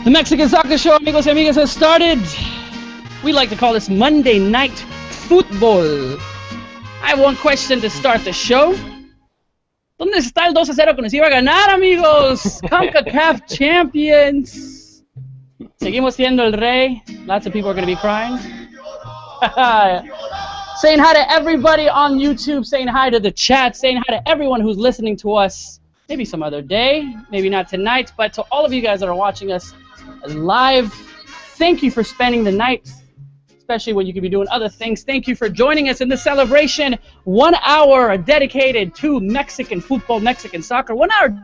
The Mexican Soccer Show, amigos y amigas, has started. We like to call this Monday Night Football. I have one question to start the show. ¿Dónde está el 2-0 que nos iba a ganar, amigos? CONCACAF champions. Seguimos siendo el rey. Lots of people are going to be crying. Saying hi to everybody on YouTube, saying hi to the chat, saying hi to everyone who's listening to us. Maybe some other day, maybe not tonight, but to all of you guys that are watching us live, thank you for spending the night, especially when you could be doing other things. Thank you for joining us in the celebration. 1 hour dedicated to Mexican football, Mexican soccer. 1 hour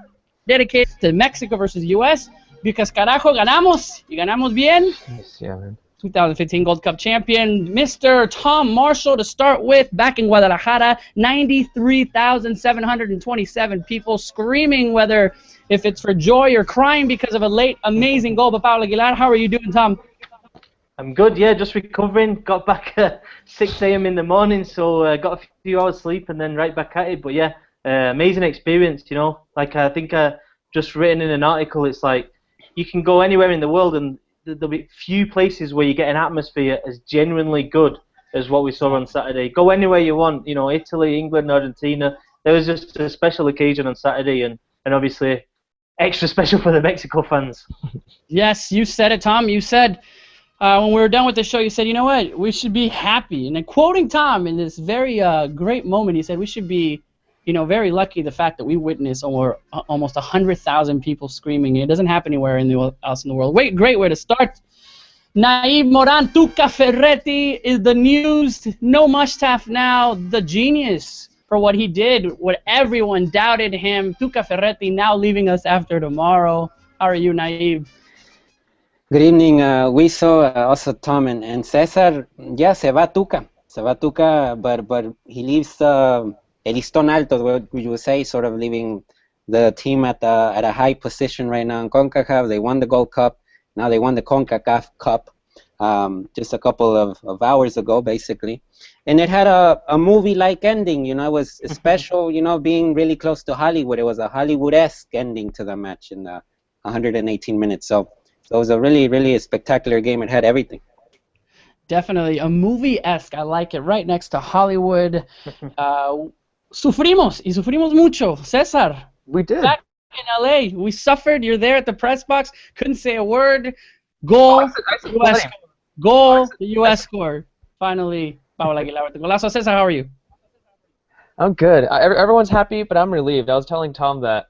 dedicated to Mexico versus US, because carajo, ganamos, y ganamos bien. Yes, yeah, man. 2015 Gold Cup champion, Mr. Tom Marshall, to start with, back in Guadalajara, 93,727 people screaming, whether if it's for joy or crying because of a late, amazing goal by Paul Aguilar. How are you doing, Tom? I'm good, yeah, just recovering. Got back at 6 a.m. in the morning, so got a few hours sleep and then right back at it. But yeah, amazing experience, you know. Like I think just written in an article, it's like you can go anywhere in the world and there'll be few places where you get an atmosphere as genuinely good as what we saw on Saturday. Go anywhere you want, you know, Italy, England, Argentina. There was just a special occasion on Saturday, and obviously extra special for the Mexico fans. Yes, you said it, Tom. You said when we were done with the show, you said, you know what, we should be happy. And then quoting Tom in this very great moment, he said we should be, you know, very lucky the fact that we witnessed almost 100,000 people screaming. It doesn't happen anywhere else in the world. Great way to start. Naib Moran, Tuca Ferretti is the news. No Mustaf now, the genius for what he did, what everyone doubted him. Tuca Ferretti now leaving us after tomorrow. How are you, Naib? Good evening, Wiso, also Tom and Cesar. Yeah, se va Tuca, but he leaves el listón alto, what you would say, sort of leaving the team at a high position right now in CONCACAF. They won the Gold Cup. Now they won the CONCACAF Cup just a couple of hours ago, basically. And it had a movie-like ending, you know. It was special, you know, being really close to Hollywood. It was a Hollywood-esque ending to the match in 118 minutes. So it was a really spectacular game. It had everything. Definitely a movie-esque. I like it. Right next to Hollywood. Sufrimos mucho. Cesar. We did. Back in LA, we suffered. You're there at the press box. Couldn't say a word. Goal. US score. Goal. The US scored. Finally, Paul Aguilar with the golazo. Cesar, how are you? I'm good. Everyone's happy, but I'm relieved. I was telling Tom that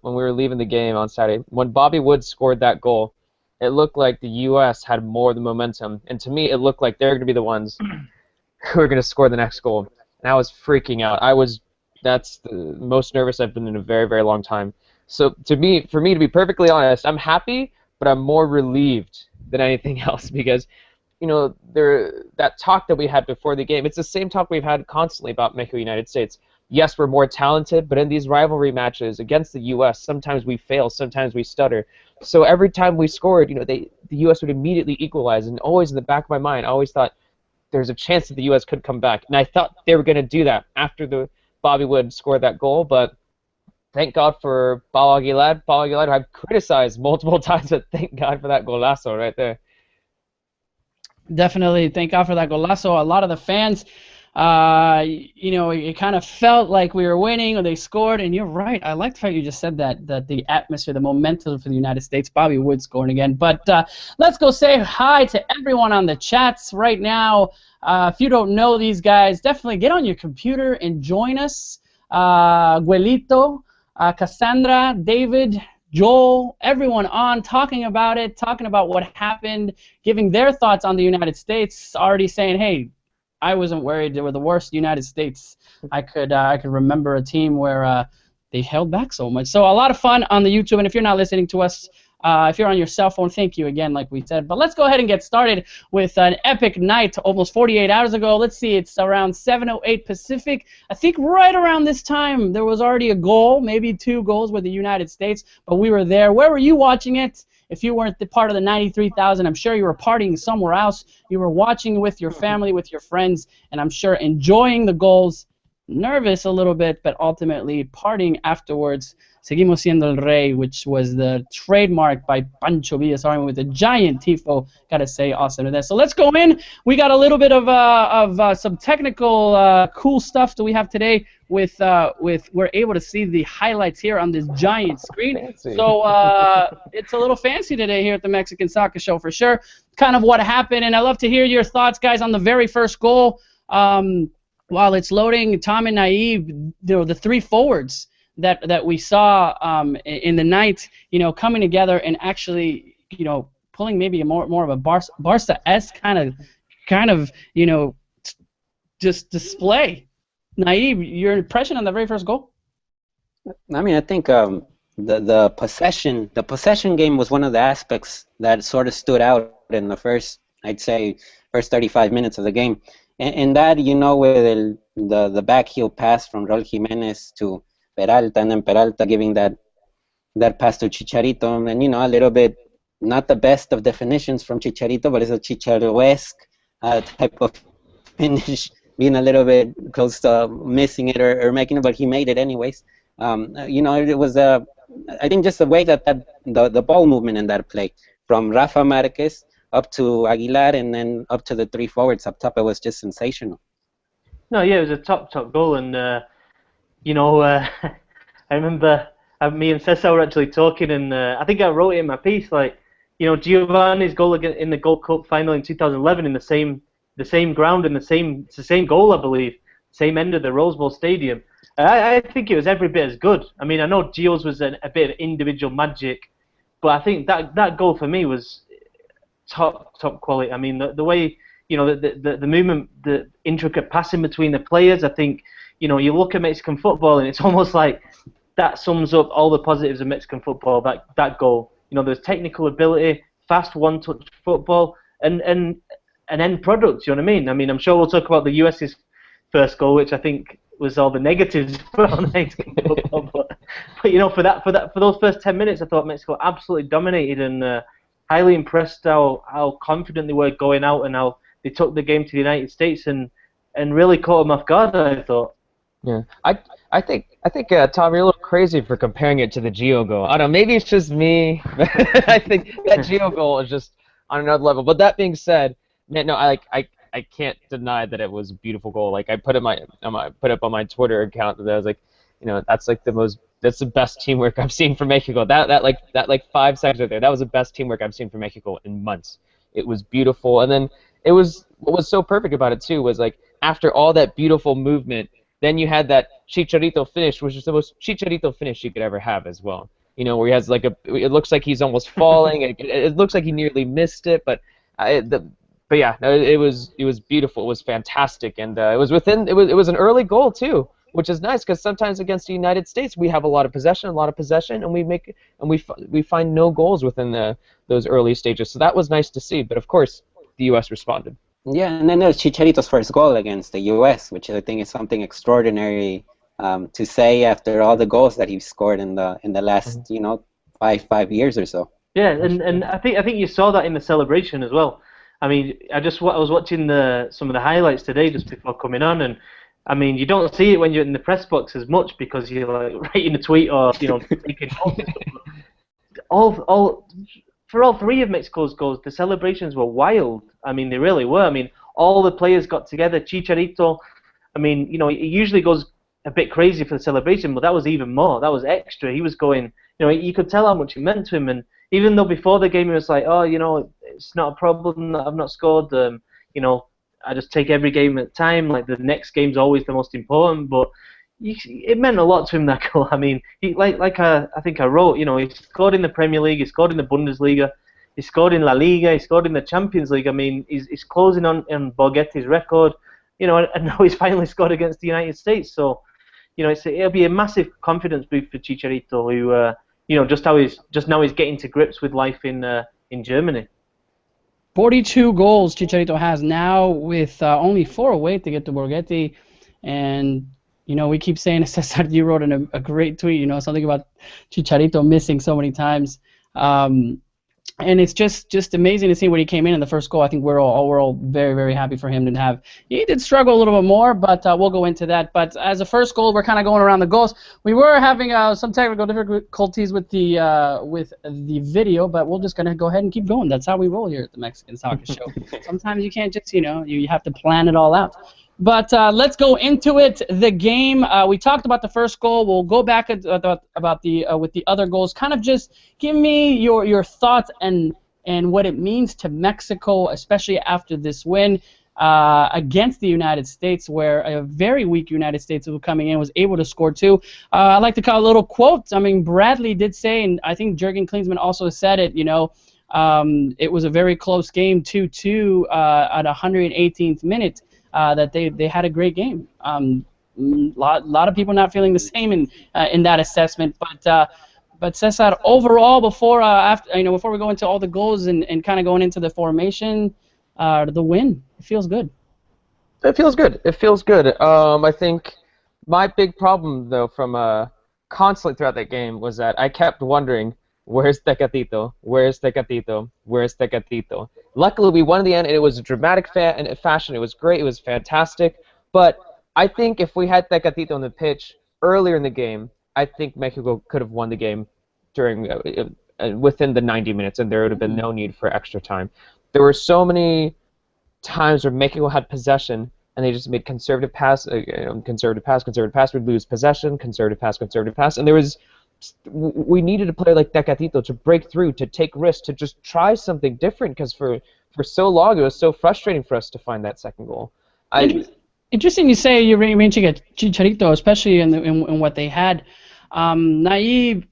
when we were leaving the game on Saturday, when Bobby Wood scored that goal, it looked like the U.S. had more of the momentum, and to me, it looked like they're going to be the ones who are going to score the next goal. And I was freaking out. That's the most nervous I've been in a very long time. So for me to be perfectly honest, I'm happy, but I'm more relieved than anything else because, you know, that talk that we had before the game, it's the same talk we've had constantly about Mexico United States. Yes, we're more talented, but in these rivalry matches against the U.S., sometimes we fail, sometimes we stutter. So every time we scored, you know, the U.S. would immediately equalize, and always in the back of my mind, I always thought there's a chance that the U.S. could come back. And I thought they were going to do that after the Bobby Wood scored that goal, but thank God for Paul Aguilar. Paul Aguilar, who I've criticized multiple times, but thank God for that golazo right there. Definitely, thank God for that golazo. A lot of the fans, you know, it kind of felt like we were winning or they scored, and you're right. I like the fact you just said that the atmosphere, the momentum for the United States, Bobby Wood scoring again. But let's go say hi to everyone on the chats right now. If you don't know these guys, definitely get on your computer and join us. Guelito, Cassandra, David, Joel, everyone on talking about it, talking about what happened, giving their thoughts on the United States, already saying, hey, I wasn't worried. They were the worst United States. I could remember a team where they held back so much. So a lot of fun on the YouTube. And if you're not listening to us, if you're on your cell phone, thank you again, like we said. But let's go ahead and get started with an epic night almost 48 hours ago. Let's see, it's around 7:08 Pacific. I think right around this time there was already a goal, maybe 2 goals with the United States, but we were there. Where were you watching it? If you weren't the part of the 93,000, I'm sure you were partying somewhere else. You were watching with your family, with your friends, and I'm sure enjoying the goals nervous a little bit, but ultimately partying afterwards. Seguimos siendo el rey, which was the trademark by Pancho Villa, starting with a giant tifo. Gotta say, awesome to that. So let's go in. We got a little bit of some technical cool stuff that we have today. With we're able to see the highlights here on this giant screen. Fancy. So it's a little fancy today here at the Mexican Soccer Show for sure. Kind of what happened, and I'd love to hear your thoughts, guys, on the very first goal. While it's loading, Tom and Naive, the three forwards that we saw in the night, coming together and actually, pulling maybe more of a Barca-esque kind of, just display. Naive, your impression on the very first goal? I mean, I think the possession game was one of the aspects that sort of stood out in the first 35 minutes of the game. And that, with the backheel pass from Raul Jimenez to Peralta, and then Peralta giving that pass to Chicharito, and, a little bit, not the best of definitions from Chicharito, but it's a Chicharito-esque type of finish, being a little bit close to missing it or making it, but he made it anyways. It was, I think, just the way that the ball movement in that play, from Rafa Marquez up to Aguilar, and then up to the three forwards up top, it was just sensational. No, yeah, it was a top goal, and I remember me and Cesar were actually talking, and I think I wrote it in my piece, Giovanni's goal in the Gold Cup final in 2011 in the same ground and it's the same goal, I believe, same end of the Rose Bowl Stadium. I think it was every bit as good. I mean, I know Gio's was a bit of individual magic, but I think that goal for me was top quality. I mean, the way, the movement, the intricate passing between the players. I think, you look at Mexican football and it's almost like that sums up all the positives of Mexican football. That goal, there's technical ability, fast one-touch football, and an end product. You know what I mean? I mean, I'm sure we'll talk about the US's first goal, which I think was all the negatives on Mexican football. But for those first 10 minutes, I thought Mexico absolutely dominated, and highly impressed how confident they were going out and how they took the game to the United States and really caught them off guard, I thought. Yeah, I think Tom, you're a little crazy for comparing it to the Gio goal. I don't know, maybe it's just me. I think that Gio goal is just on another level. But that being said, no, I can't deny that it was a beautiful goal. Like, I put it up on my Twitter account that I was like, that's the best teamwork I've seen from Mexico. That 5 seconds right there, that was the best teamwork I've seen from Mexico in months. It was beautiful, and then what was so perfect about it too was, like, after all that beautiful movement, then you had that Chicharito finish, which is the most Chicharito finish you could ever have as well. Where he has it looks like he's almost falling. It looks like he nearly missed it, but yeah, no, it was beautiful. It was fantastic, and it was an early goal too, which is nice because sometimes against the United States we have a lot of possession, and we find no goals within those early stages. So that was nice to see. But of course, the U.S. responded. Yeah, and then there's Chicharito's first goal against the U.S., which I think is something extraordinary to say after all the goals that he's scored in the last 5 years or so. Yeah, and I think you saw that in the celebration as well. I mean, I was watching some of the highlights today just before coming on, and I mean, you don't see it when you're in the press box as much because you're like writing a tweet or taking notes. For all three of Mexico's goals, the celebrations were wild. I mean, they really were. I mean, all the players got together. Chicharito, I mean, he usually goes a bit crazy for the celebration, but that was even more. That was extra. He was going, you could tell how much it meant to him. And even though before the game he was like, oh, it's not a problem that I've not scored. I just take every game at a time. Like, the next game's always the most important. But it meant a lot to him, that goal. I mean, I think I wrote, he scored in the Premier League, he scored in the Bundesliga, he scored in La Liga, he scored in the Champions League. I mean, he's closing on Borghetti's record, and now he's finally scored against the United States. So, it'll be a massive confidence boost for Chicharito, who, just now he's getting to grips with life in Germany. 42 goals Chicharito has now, with only 4 away to get to Borghetti, and we keep saying, Cesar, you wrote in a great tweet, something about Chicharito missing so many times. And it's just amazing to see when he came in the first goal. I think we're all very, very happy for him to have. He did struggle a little bit more, but we'll go into that. But as a first goal, we're kind of going around the goals. We were having some technical difficulties with the video, but we're just gonna go ahead and keep going. That's how we roll here at the Mexican Soccer Show. Sometimes you can't just you have to plan it all out. But let's go into it. The game. We talked about the first goal. We'll go back about the with the other goals. Kind of just give me your thoughts and what it means to Mexico, especially after this win against the United States, where a very weak United States was coming in was able to score two. I like to call a little quote. I mean, Bradley did say, and I think Jurgen Klinsmann also said it. It was a very close game, 2-2 at 118th minute. That they had a great game. Lot of people not feeling the same in that assessment, but Cesar, overall, before we go into all the goals and kind of going into the formation, the win, it feels good. It feels good. It feels good. I think my big problem though from constantly throughout that game was that I kept wondering, where's Tecatito? Where's Tecatito? Where's Tecatito? Luckily, we won in the end, and it was a dramatic fashion. It was great. It was fantastic. But I think if we had Tecatito on the pitch earlier in the game, I think Mexico could have won the game during within the 90 minutes, and there would have been no need for extra time. There were so many times where Mexico had possession, and they just made conservative pass, conservative pass, we'd lose possession, conservative pass, and we needed a player like Tecatito to break through, to take risks, to just try something different, because for so long it was so frustrating for us to find that second goal. Interesting you say you mentioned Chicharito, especially in what they had. Naive,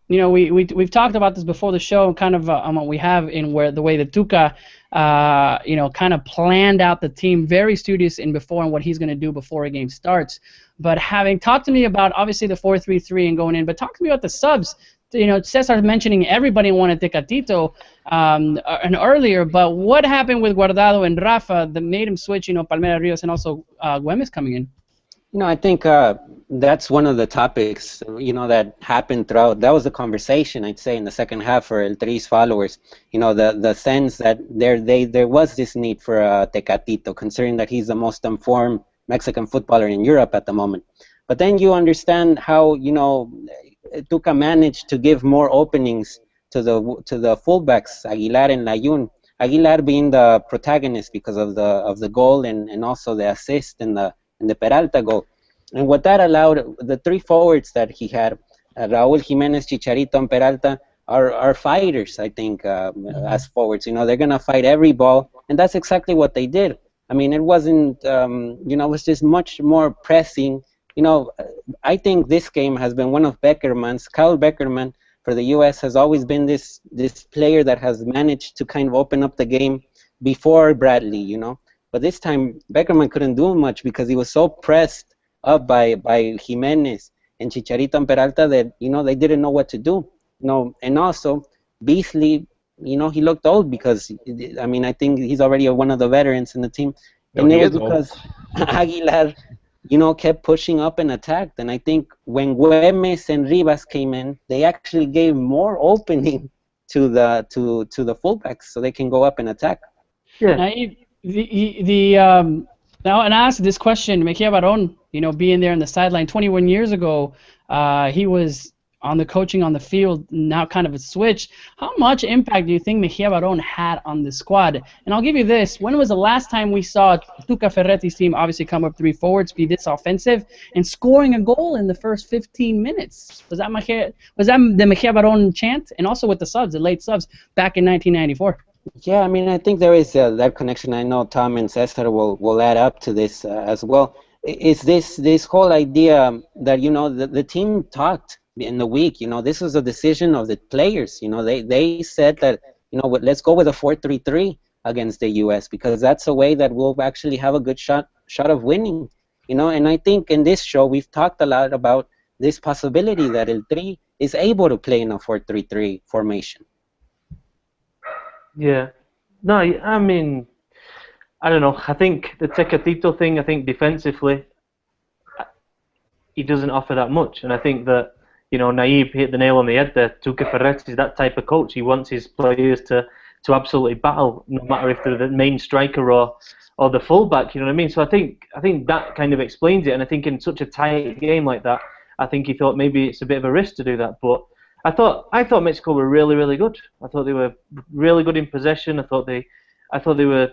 we've talked about this before the show, kind of what we have in the way that Tuca, kind of planned out the team, very studious and what he's going to do before a game starts. But having talked to me about obviously the 4-3-3 and going in, but talk to me about the subs. Cesar mentioning everybody wanted Tecatito and earlier, but what happened with Guardado and Rafa that made him switch? Palmera Rios and also Güemes coming in. I think that's one of the topics, that happened throughout. That was the conversation, I'd say, in the second half for El Tri's followers. The sense that there was this need for Tecatito, considering that he's the most informed Mexican footballer in Europe at the moment. But then you understand how, Tuca managed to give more openings to the fullbacks, Aguilar and Layun. Aguilar being the protagonist because of the goal and also the assist in the Peralta goal. And what that allowed, the three forwards that he had, Raúl, Jiménez, Chicharito, and Peralta, are fighters, I think, as forwards. They're going to fight every ball, and that's exactly what they did. I mean, it wasn't, it was just much more pressing. I think this game has been one of Beckerman's. Kyle Beckerman for the U.S. has always been this player that has managed to kind of open up the game before Bradley, But this time, Beckerman couldn't do much because he was so pressed up by Jimenez and Chicharito and Peralta that, they didn't know what to do. And also, Beasley, he looked old because, I think he's already one of the veterans in the team. And it was because Aguilar, kept pushing up and attacked. And I think when Güemes and Rivas came in, they actually gave more opening to the fullbacks so they can go up and attack. Yeah. Now, and I asked this question, Mejia Barón, being there on the sideline 21 years ago, he was on the coaching on the field, now kind of a switch. How much impact do you think Mejia Barón had on the squad? And I'll give you this. When was the last time we saw Tuca Ferretti's team obviously come up three forwards, be this offensive, and scoring a goal in the first 15 minutes? Was that the Mejia Barón chant? And also with the subs, the late subs, back in 1994. Yeah, I think there is that connection. I know Tom and Cesar will add up to this as well. It's this whole idea that, the team talked in the week. This was a decision of the players. They said that, let's go with a 4-3-3 against the U.S. because that's a way that we'll actually have a good shot of winning. And I think in this show we've talked a lot about this possibility that El Tri is able to play in a 4-3-3 formation. Yeah. No, I mean, I don't know. I think the Tecatito thing, defensively, he doesn't offer that much. And I think that, Naive hit the nail on the head there. Tuca Ferretti is that type of coach. He wants his players to absolutely battle, no matter if they're the main striker or the fullback. You know what I mean? So I think that kind of explains it. And I think in such a tight game like that, I think he thought maybe it's a bit of a risk to do that. But I thought Mexico were really, really good. I thought they were really good in possession. I thought they were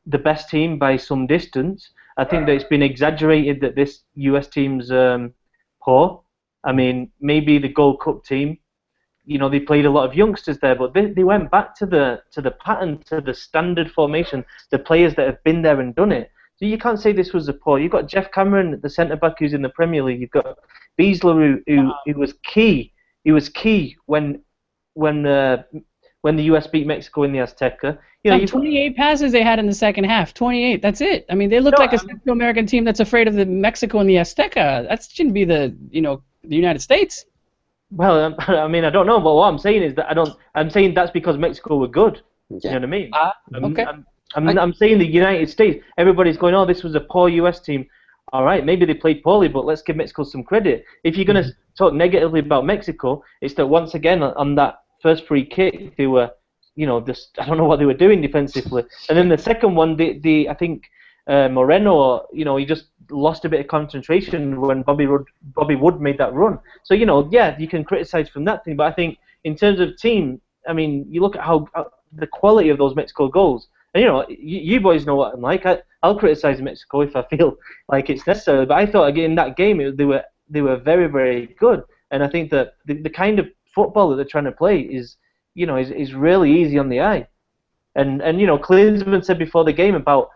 the best team by some distance. I think that it's been exaggerated that this US team's poor. I mean, maybe the Gold Cup team, they played a lot of youngsters there, but they went back to the pattern, to the standard formation, the players that have been there and done it. So you can't say this was a poor. You've got Jeff Cameron, the centre back who's in the Premier League. You've got Beasler who was key. He was key when the US beat Mexico in the Azteca. 28 passes they had in the second half. 28. That's it. I mean, they look like a Central American team that's afraid of the Mexico and the Azteca. That shouldn't be the United States. Well, I mean, I don't know, but what I'm saying is that I'm saying that's because Mexico were good. Yeah. You know what I mean? Okay. I'm saying the United States. Everybody's going, oh, this was a poor US team. All right, maybe they played poorly, but let's give Mexico some credit. If you're going to talk negatively about Mexico, it's that once again on that first free kick, they were, just I don't know what they were doing defensively. And then the second one, I think Moreno, he just lost a bit of concentration when Bobby Wood made that run. So yeah, you can criticize from that thing, but I think in terms of team, I mean, you look at how the quality of those Mexico goals. And you boys know what I'm like. I'll criticize Mexico if I feel like it's necessary. But I thought again in that game they were very, very good. And I think that the kind of football that they're trying to play is really easy on the eye. And Klinsmann said before the game about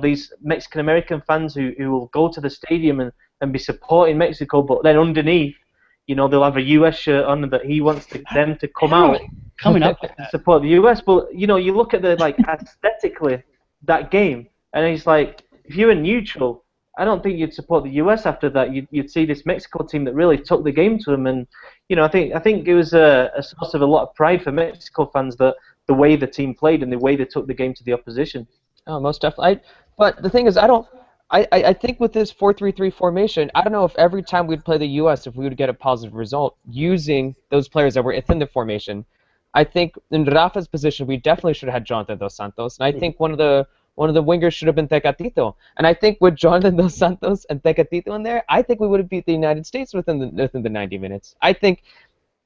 these Mexican American fans who will go to the stadium and be supporting Mexico, but then underneath they'll have a US shirt on that he wants them to come out. Coming up to support the US, but you look at the aesthetically that game, and it's like if you were neutral, I don't think you'd support the US after that. You'd see this Mexico team that really took the game to them, and I think it was a source of a lot of pride for Mexico fans that the way the team played and the way they took the game to the opposition. Oh, most definitely. But the thing is, I think with this 4-3-3 formation, I don't know if every time we'd play the U.S. if we would get a positive result using those players that were within the formation. I think in Rafa's position, we definitely should have had Jonathan Dos Santos, and I think one of the wingers should have been Tecatito. And I think with Jonathan Dos Santos and Tecatito in there, I think we would have beat the United States within the 90 minutes. I think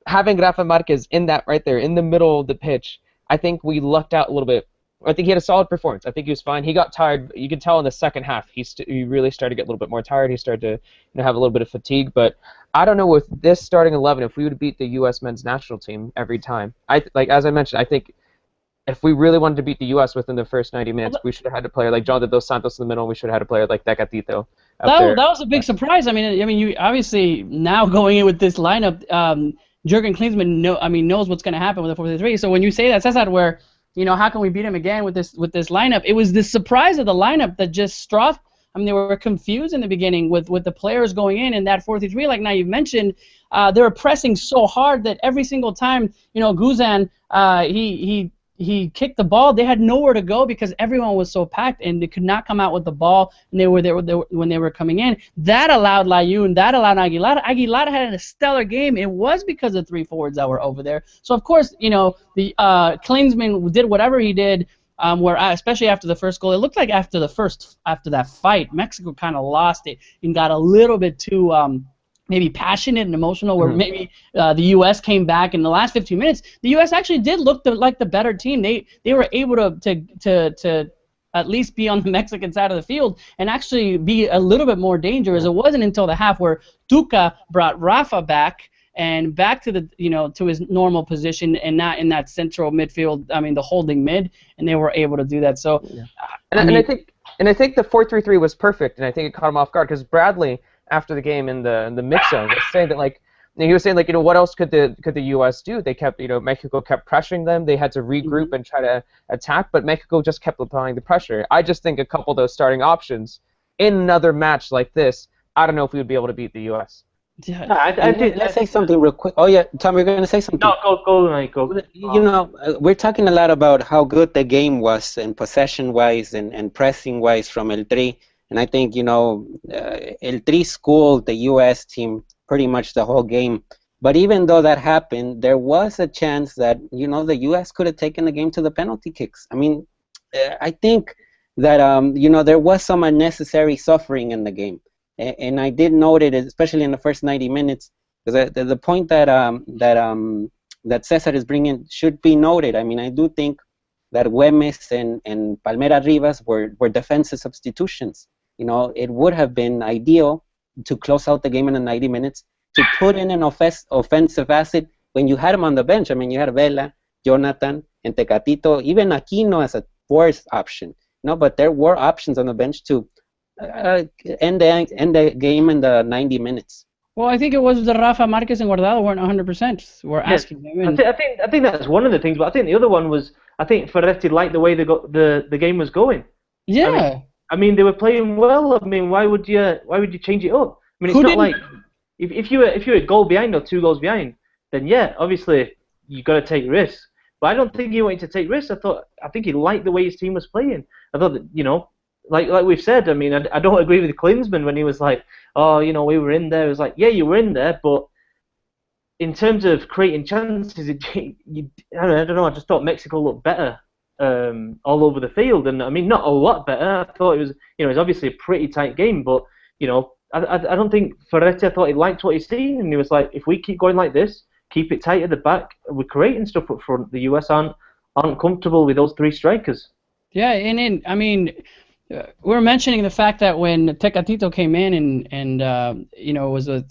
having Rafa Marquez in that right there, in the middle of the pitch, I think we lucked out a little bit. I think he had a solid performance. I think he was fine. He got tired. You could tell in the second half he really started to get a little bit more tired. He started to have a little bit of fatigue. But I don't know with this starting 11 if we would beat the U.S. men's national team every time. As I mentioned, I think if we really wanted to beat the U.S. within the first 90 minutes, we should have had a player like Jonathan Dos Santos in the middle. And we should have had a player like Tecatito. That was a big surprise. I mean, you obviously now going in with this lineup, Jurgen Klinsmann knows what's going to happen with the 4-3-3. So when you say that, Cesar, where how can we beat him again with this lineup? It was the surprise of the lineup that just struck. I mean, they were confused in the beginning with the players going in that 4-3-3. Like now you've mentioned, they were pressing so hard that every single time, Guzan, he kicked the ball, they had nowhere to go because everyone was so packed and they could not come out with the ball when they were coming in. That allowed Layun, that allowed Aguilar. Aguilar had a stellar game. It was because of three forwards that were over there. So of course, the Klinsmann did whatever he did. Especially after the first goal, it looked like after that fight, Mexico kind of lost it and got a little bit too maybe passionate and emotional, where maybe the U.S. came back in the last 15 minutes. The U.S. actually did look like the better team. They were able to at least be on the Mexican side of the field and actually be a little bit more dangerous. It wasn't until the half where Tuca brought Rafa back to his normal position and not in that central midfield. I mean, the holding mid, and they were able to do that. So, yeah. I think the 4-3-3 was perfect, and I think it caught him off guard because Bradley, after the game in the mix zone, was saying that he was saying what else could the U.S. do? They kept Mexico kept pressuring them. They had to regroup and try to attack, but Mexico just kept applying the pressure. I just think a couple of those starting options in another match like this, I don't know if we would be able to beat the U.S. Yeah, let's say something real quick. Oh yeah, Tom, you're going to say something. No, go. We're talking a lot about how good the game was and possession-wise and pressing-wise from El Tri. And I think, El Tri schooled the U.S. team pretty much the whole game. But even though that happened, there was a chance that, the U.S. could have taken the game to the penalty kicks. I mean, I think that, there was some unnecessary suffering in the game. And I did note it, especially in the first 90 minutes, because the point that Cesar is bringing should be noted. I mean, I do think that Güemes and Palmera Rivas were defensive substitutions. It would have been ideal to close out the game in the 90 minutes, to put in an offensive asset when you had him on the bench. I mean, you had Vela, Jonathan, and Tecatito, even Aquino as a fourth option. But there were options on the bench to end the game in the 90 minutes. Well, I think it was the Rafa Marquez and Guardado weren't 100%. We're asking him. And I think that's one of the things, but I think the other one was, I think Ferretti liked the way the game was going. Yeah. I mean, they were playing well. I mean, why would you change it up? I mean, it's not like if you're a goal behind or 2 goals behind, then yeah, obviously you got to take risks. But I don't think he wanted to take risks. I think he liked the way his team was playing. I thought that, like we've said, I mean, I don't agree with Klinsmann when he was like, oh, we were in there. It was like, yeah, you were in there, but in terms of creating chances, I don't know. I just thought Mexico looked better all over the field, and I mean, not a lot better. I thought it was, it was obviously a pretty tight game, but I don't think Ferretti. I thought he liked what he's seen, and he was like, if we keep going like this, keep it tight at the back, we're creating stuff up front. The US aren't comfortable with those 3 strikers. Yeah, and I mean, we were mentioning the fact that when Tecatito came in and was with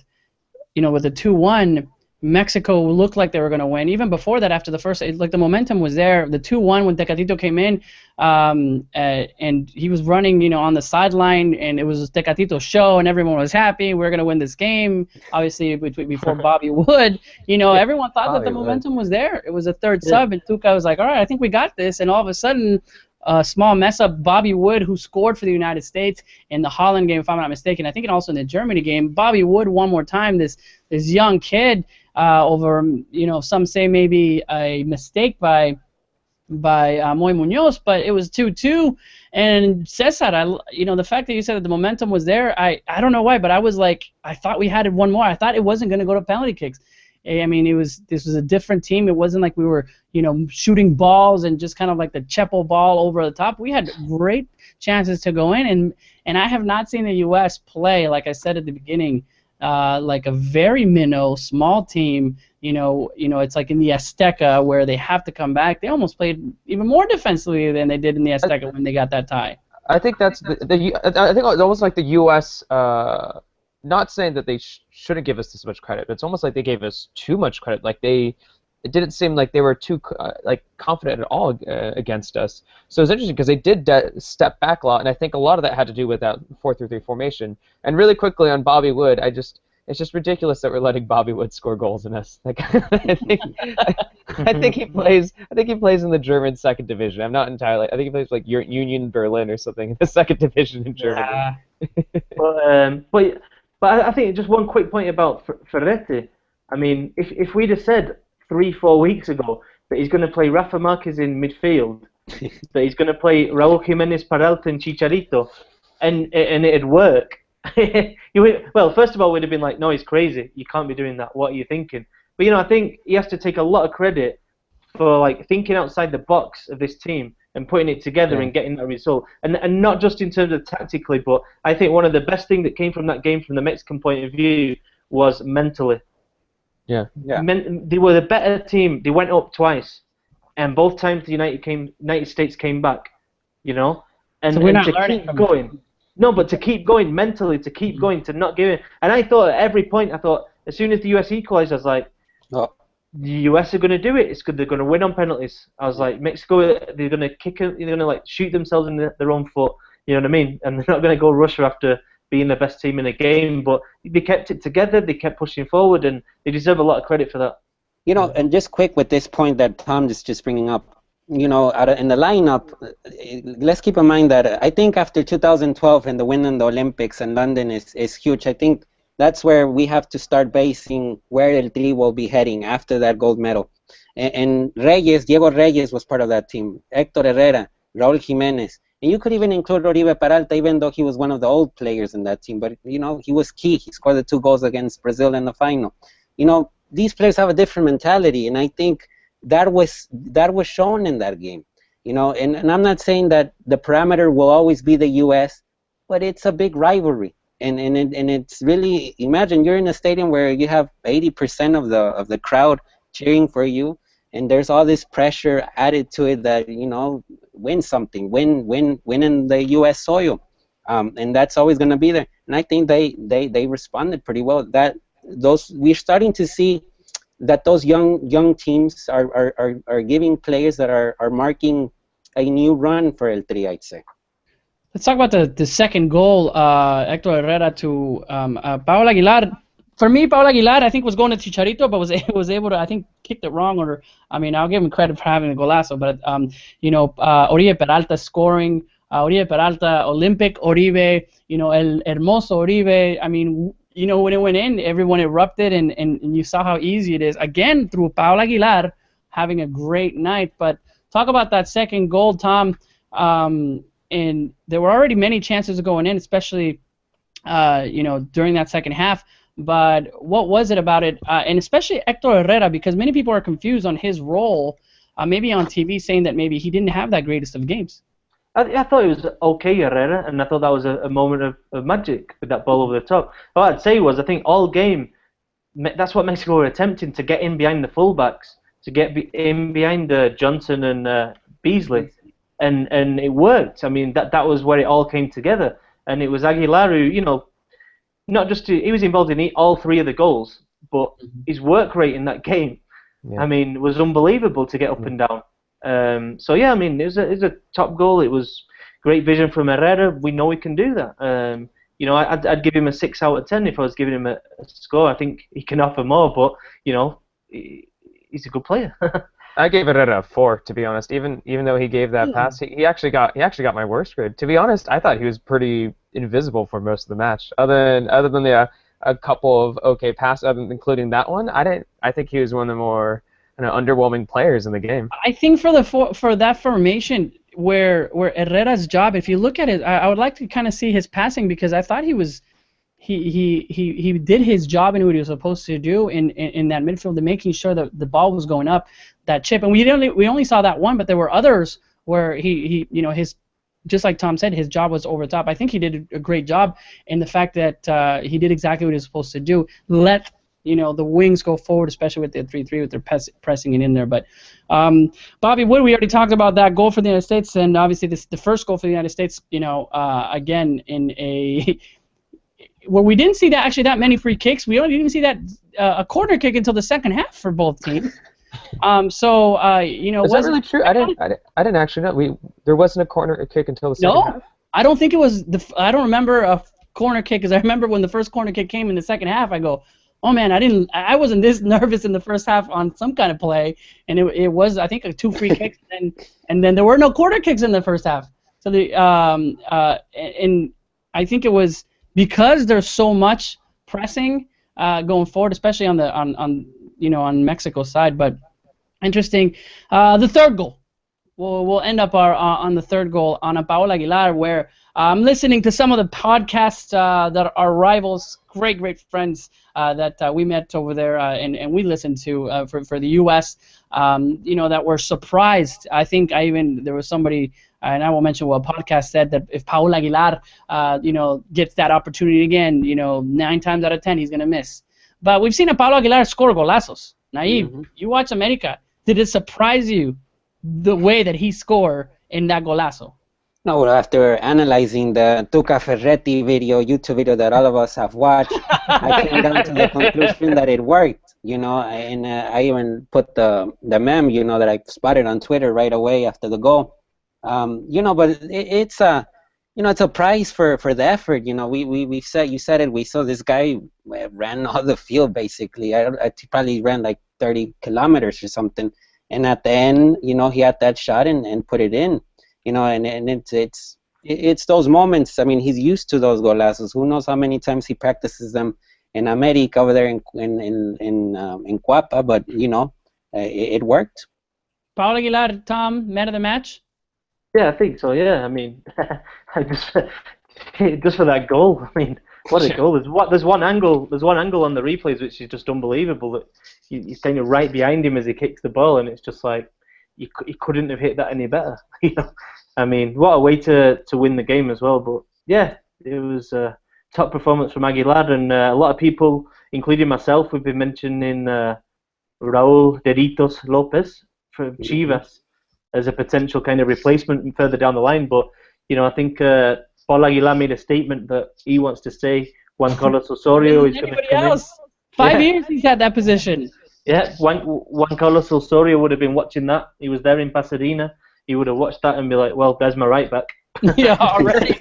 the 2-1, Mexico looked like they were going to win. Even before that, after the first, the momentum was there. The 2-1 when Tecatito came in, and he was running, on the sideline, and it was Tecatito's show, and everyone was happy. We're going to win this game. Obviously, before Bobby Wood, everyone thought that the momentum was there. It was a third sub, and Tuca was like, all right, I think we got this. And all of a sudden, a small mess up. Bobby Wood, who scored for the United States in the Holland game, if I'm not mistaken, I think and also in the Germany game. Bobby Wood one more time. This young kid, over some say maybe a mistake by Moy Munoz, but it was 2-2. And Cesar, the fact that you said that the momentum was there, I don't know why, but I was like, I thought we had one more. I thought it wasn't going to go to penalty kicks. I mean, this was a different team. It wasn't like we were, shooting balls and just kind of like the Chepo ball over the top. We had great chances to go in, and I have not seen the U.S. play, like I said at the beginning, like a very minnow, small team. It's like in the Azteca where they have to come back. They almost played even more defensively than they did in the Azteca when they got that tie. I think that's I think it's almost like the U.S. Not saying that they shouldn't give us this much credit, but it's almost like they gave us too much credit. Like it didn't seem like they were too confident at all against us. So it's interesting because they did step back a lot, and I think a lot of that had to do with that 4-3-3 formation. And really quickly on Bobby Wood, it's just ridiculous that we're letting Bobby Wood score goals in us. Like I think he plays in the German second division. I'm not entirely. I think he plays like Union Berlin or something in the second division in Germany. But I think just one quick point about Ferretti. I mean, if we'd have said 3-4 weeks ago that he's going to play Rafa Marquez in midfield, that he's going to play Raúl Jiménez, Peralta, and Chicharito, and it'd work. Well, first of all, we'd have been like, no, he's crazy. You can't be doing that. What are you thinking? But I think he has to take a lot of credit for thinking outside the box of this team and putting it together and getting that result. And not just in terms of tactically, but I think one of the best things that came from that game from the Mexican point of view was mentally. Yeah. They were the better team. They went up twice, and both times the United States came back. And, so we're not to learning keep going. No, but to keep going mentally, to keep going, to not give in. And I thought at every point, as soon as the US equalized, I was like, the US are going to do it. It's good. They're going to win on penalties. I was like, Mexico, they're going to kick it. They're going to shoot themselves in their own foot. You know what I mean? And they're not going to go Russia after being the best team in the game. But they kept it together. They kept pushing forward, and they deserve a lot of credit for that. And just quick with this point that Tom is just bringing up. In the lineup, let's keep in mind that I think after 2012 and the win in the Olympics and London is huge. I think that's where we have to start basing where El Tri will be heading after that gold medal. And Diego Reyes was part of that team. Héctor Herrera, Raúl Jiménez. And you could even include Oribe Peralta, even though he was one of the old players in that team. But, he was key. He scored the 2 goals against Brazil in the final. these players have a different mentality, and I think that was shown in that game. And I'm not saying that the parameter will always be the U.S., but it's a big rivalry, and it's really, imagine you're in a stadium where you have 80% of the crowd cheering for you, and there's all this pressure added to it that win something, win in the U.S. soil, and that's always going to be there. And I think they responded pretty well. We're starting to see that those young teams are giving players that are marking a new run for El Tri, I'd say. Let's talk about the second goal, Hector Herrera to Paul Aguilar. For me, Paul Aguilar, I think, was going to Chicharito, but was able to, I think, kicked it wrong. Or, I mean, I'll give him credit for having the golazo, but Oribe Peralta scoring, Oribe Peralta, Olympic Oribe, El Hermoso Oribe. I mean, when it went in, everyone erupted, and you saw how easy it is. Again, through Paul Aguilar having a great night. But talk about that second goal, Tom. And there were already many chances of going in, especially, during that second half. But what was it about it? And especially Hector Herrera, because many people are confused on his role, maybe on TV, saying that maybe he didn't have that greatest of games. I thought it was okay, Herrera, and I thought that was a moment of magic with that ball over the top. What I'd say was, I think all game, that's what Mexico were attempting, to get in behind the fullbacks, to get in behind Johnson and Beasley, and it worked. I mean, that was where it all came together, and it was Aguilar who, not just he was involved in all three of the goals, but his work rate in that game, I mean, was unbelievable to get up and down. So yeah, I mean, it was a top goal. It was great vision from Herrera. We know he can do that. I'd give him a 6 out of 10 if I was giving him a score. I think he can offer more, but he's a good player. I gave Herrera a 4, to be honest. Even though he gave that pass, he actually got my worst grade. To be honest, I thought he was pretty invisible for most of the match. Other than a couple of okay passes, including that one, I think he was one of the more underwhelming players in the game. I think for that formation where Herrera's job, if you look at it, I would like to kind of see his passing, because I thought he did his job and what he was supposed to do in that midfield, and making sure that the ball was going up that chip. And we only saw that one, but there were others where his, just like Tom said, his job was over the top. I think he did a great job in the fact that he did exactly what he was supposed to do. Let the wings go forward, especially with the 3-3, with their pressing it in there. But Bobby Wood, we already talked about that goal for the United States, and obviously the first goal for the United States, again, in a where we didn't see that many free kicks. We didn't even see that a corner kick until the second half for both teams. Is that really true? I didn't actually know. There wasn't a corner kick until the second half? I don't think it was. I don't remember a corner kick, because I remember when the first corner kick came in the second half, I go, oh man, I wasn't this nervous in the first half on some kind of play, and it was, I think, 2 free kicks, and then there were no corner kicks in the first half. So and I think it was because there's so much pressing going forward, especially on Mexico's side. But interesting, the third goal. We'll end up on the third goal on a Paul Aguilar, where I'm listening to some of the podcasts that are rivals, great friends that we met over there and we listened to for the U.S. That were surprised. I think there was somebody, and I won't mention what podcast said, that if Paul Aguilar gets that opportunity again, 9 times out of 10 he's gonna miss. But we've seen a Paul Aguilar score golazos. Naive, you watch America. Did it surprise you the way that he scored in that golazo? No, after analyzing the Tuca Ferretti YouTube video that all of us have watched, I came down to the conclusion that it worked, and I even put the meme, that I spotted on Twitter right away after the goal. But it's a prize for the effort. We said, you said it. We saw this guy ran all the field basically. He probably ran like 30 kilometers or something, and at the end, he had that shot and put it in. And it's those moments. I mean, he's used to those golazos. Who knows how many times he practices them in America over there in Cuapa, but it worked. Paul Aguilar, Tom, man of the match? Yeah, I think so. Yeah, I mean, just for that goal. I mean, What a goal! There's one angle on the replays which is just unbelievable. That he's kind of right behind him as he kicks the ball, and it's just like he couldn't have hit that any better. You know, I mean, what a way to win the game as well. But yeah, it was a top performance from Aguilar, and a lot of people, including myself, we've been mentioning Raúl Deritos Lopez from Chivas as a potential kind of replacement further down the line. But you know, I think Paul Aguilar made a statement that he wants to stay. Juan Carlos Osorio is going to come else. In. 5 years he's had that position. Yeah, Juan Carlos Osorio would have been watching that. He was there in Pasadena. He would have watched that and be like, well, there's my right back. Yeah, already.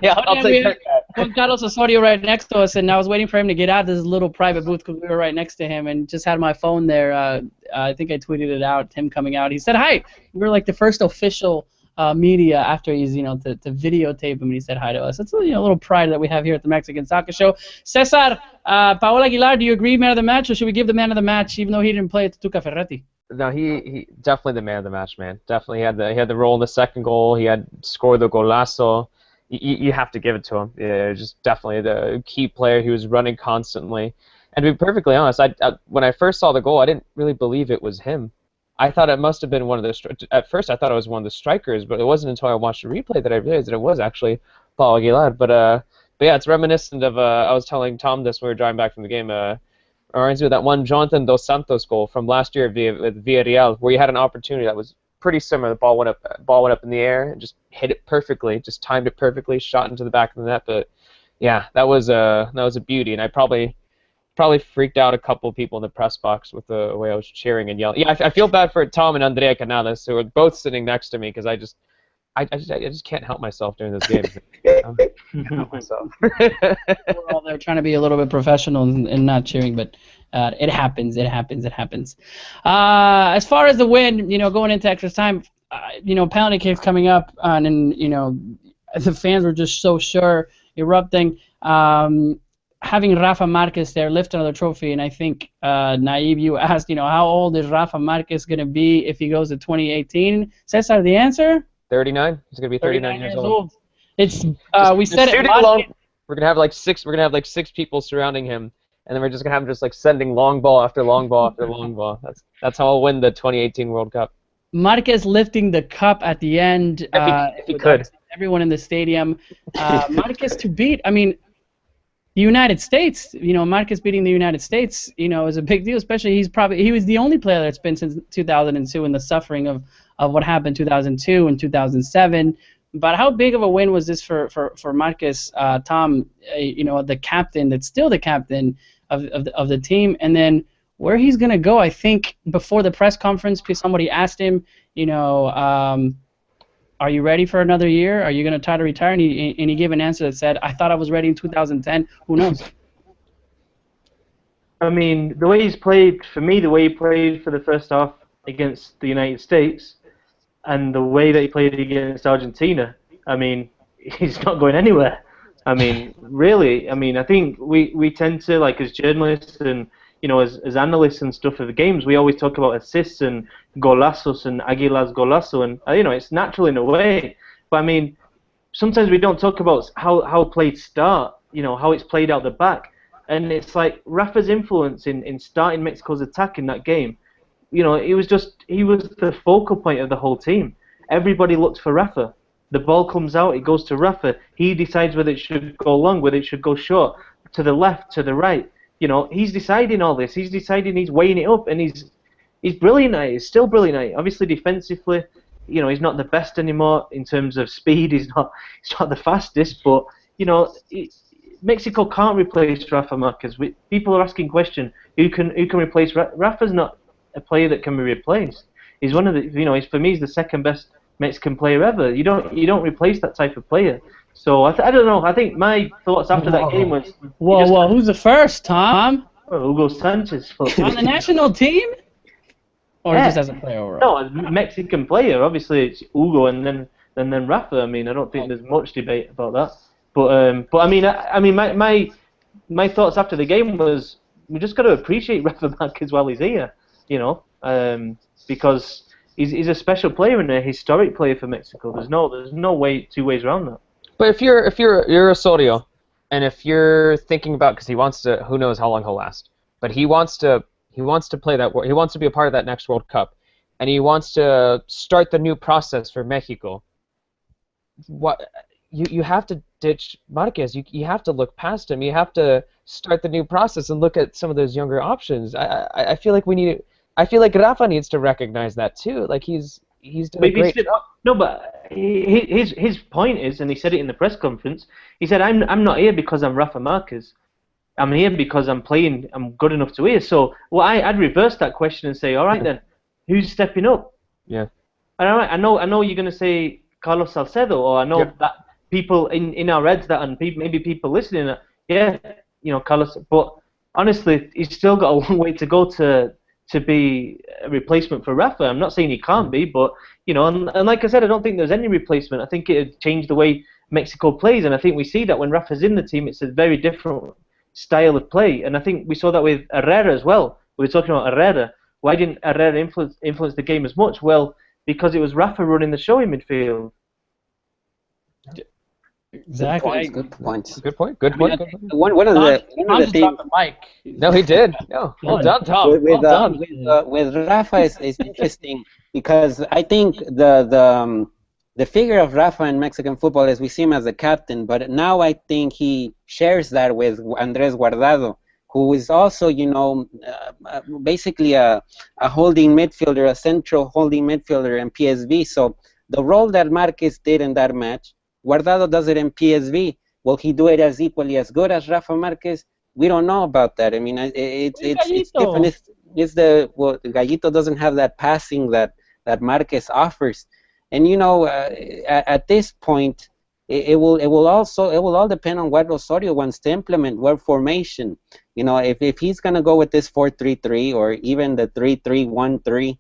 Yeah, I'll take that. Juan Carlos Osorio right next to us, and I was waiting for him to get out of this little private booth because we were right next to him, and just had my phone there. I think I tweeted it out, him coming out. He said, hi. We were like the first official media after he's, to videotape him, and he said hi to us. It's a little pride that we have here at the Mexican Soccer Show. Cesar, Paul Aguilar, do you agree man of the match, or should we give the man of the match even though he didn't play at Tuca Ferretti? No, he definitely the man of the match, man. Definitely he had the role in the second goal. He had scored the golazo. You have to give it to him. Yeah, just definitely the key player. He was running constantly. And to be perfectly honest, when I first saw the goal, I didn't really believe it was him. I thought it must have been one of the. At first, I thought it was one of the strikers, but it wasn't until I watched the replay that I realized that it was actually Paul Aguilar. But yeah, it's reminiscent of. I was telling Tom this when we were driving back from the game. Reminds me of that one Jonathan Dos Santos goal from last year with Villarreal, where he had an opportunity that was pretty similar. The ball went up in the air and just hit it perfectly, just timed it perfectly, shot into the back of the net. But yeah, that was a beauty, and I probably freaked out a couple of people in the press box with the way I was cheering and yelling. Yeah, I feel bad for Tom and Andrea Canales, who are both sitting next to me, because I just can't help myself during this game. I can't help myself. We're all there trying to be a little bit professional and not cheering, but it happens. It happens. As far as the win, going into extra time, penalty kicks coming up, and the fans were just so sure, erupting. Having Rafa Marquez there lift another trophy, and I think Naive, you asked, how old is Rafa Marquez going to be if he goes to 2018? Cesar, the answer? 39. He's going to be 39 years old. It's we said it. We're gonna have like six people surrounding him, and then we're just gonna have him just like sending long ball after long ball after long ball. That's how I'll win the 2018 World Cup. Marquez lifting the cup at the end. If he could. Everyone in the stadium. Marquez to beat. I mean, the United States. Marquez beating the United States. Is a big deal. Especially he was the only player that's been since 2002 in the suffering of what happened 2002 and 2007. But how big of a win was this for Marquez, Tom? The captain that's still the captain of the team, and then where he's gonna go. I think before the press conference, somebody asked him, are you ready for another year? Are you gonna try to retire? And he gave an answer that said, I thought I was ready in 2010. Who knows? I mean, the way he played for the first half against the United States, and the way that he played against Argentina, I mean, he's not going anywhere. I mean, really, I think we tend to, like, as journalists and, as analysts and stuff of the games, we always talk about assists and golazos and Aguilar's golazo, and, it's natural in a way. But, I mean, sometimes we don't talk about how plays start, how it's played out the back. And it's like Rafa's influence in starting Mexico's attack in that game. He was the focal point of the whole team. Everybody looked for Rafa. The ball comes out, it goes to Rafa. He decides whether it should go long, whether it should go short, to the left, to the right. He's deciding all this. He's deciding, he's weighing it up, and he's brilliant at it. He's still brilliant at it. Obviously, defensively, he's not the best anymore in terms of speed. He's not the fastest, but Mexico can't replace Rafa Marquez. People are asking questions: who can replace Rafa's not a player that can be replaced. He's one of the, for me, he's the second best Mexican player ever. You don't replace that type of player. So I don't know. I think my thoughts after that game was. Whoa! Who's the first, Tom? Hugo Sanchez. On the national team? Or just as a player overall? No, a Mexican player. Obviously, it's Hugo and then Rafa. I mean, I don't think there's much debate about that. But I mean, my thoughts after the game was we just got to appreciate Rafa Marquez while he's here. Because he's a special player and a historic player for Mexico. There's no two ways around that. But if you're Osorio, And if you're thinking about, because he wants to, who knows how long he'll last, but he wants to play that. He wants to be a part of that next World Cup, and he wants to start the new process for Mexico. What you have to ditch Marquez. You have to look past him. You have to start the new process and look at some of those younger options. I feel like we need. I feel like Rafa needs to recognize that too. Like he's done a great job. No, but his point is, and he said it in the press conference. He said, "I'm not here because I'm Rafa Marquez. I'm here because I'm good enough to here." So, well, I'd reverse that question and say, "All right then, who's stepping up?" Yeah. All right, I know you're gonna say Carlos Salcedo, or I know that people in our heads that, and maybe people listening, Carlos. But honestly, he's still got a long way to go to be a replacement for Rafa. I'm not saying he can't be, but and like I said, I don't think there's any replacement. I think it'd change the way Mexico plays, and I think we see that when Rafa's in the team, it's a very different style of play. And I think we saw that with Herrera as well. We were talking about Herrera. Why didn't Herrera influence the game as much? Well, because it was Rafa running the show in midfield. Exactly. Good points. Good point. Good point. One of the things. No, he did. No, well done, Tom. With Rafa is interesting because I think the figure of Rafa in Mexican football is we see him as a captain, but now I think he shares that with Andres Guardado, who is also basically a holding midfielder, a central holding midfielder in PSV. So the role that Marquez did in that match, Guardado does it in PSV. Will he do it as equally as good as Rafa Marquez? We don't know about that. I mean, it's different. Gallito doesn't have that passing that Marquez offers, and at this point, it will all depend on what Osorio wants to implement, what formation. If he's gonna go with this 4-3-3 or even the 3-3-1-3.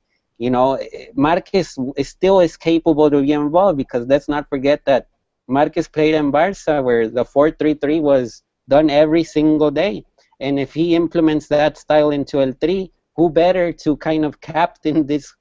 Marquez still is capable to be involved, because let's not forget that Marquez played in Barca where the 4-3-3 was done every single day. And if he implements that style into El Tri, who better to kind of captain this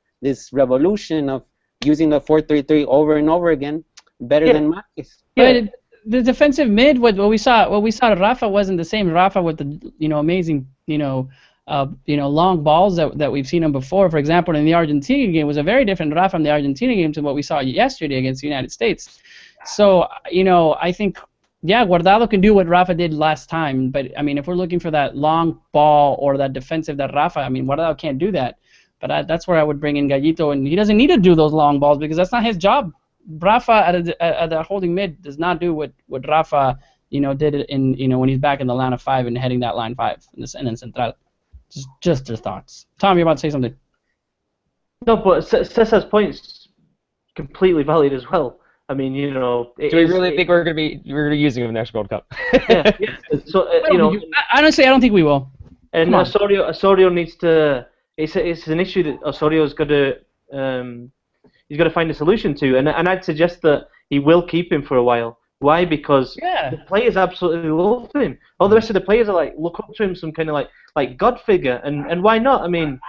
revolution of using the 4-3-3 over and over again better than Marquez? But the defensive mid, what we saw Rafa wasn't the same Rafa with the amazing long balls that we've seen him before. For example, in the Argentina game, was a very different Rafa in the Argentina game to what we saw yesterday against the United States. So I think Guardado can do what Rafa did last time, but I mean, if we're looking for that long ball or that defensive that Rafa, I mean, Guardado can't do that. But that's where I would bring in Gallito, and he doesn't need to do those long balls because that's not his job. Rafa at the holding mid does not do what Rafa did it in when he's back in the line of 5 and heading that line 5 and then central. Just your thoughts. Tom, you're about to say something. No, but Cesar's point's completely valid as well. I mean, do we really think we're going to be using him in the next World Cup? Yeah. So honestly, I don't think we will. And Osorio needs to. It's an issue that Osorio's got to. He's got to find a solution to, and I'd suggest that he will keep him for a while. Why? Because the players absolutely love him. All the rest of the players are look up to him, some kind of like god figure, and why not? I mean,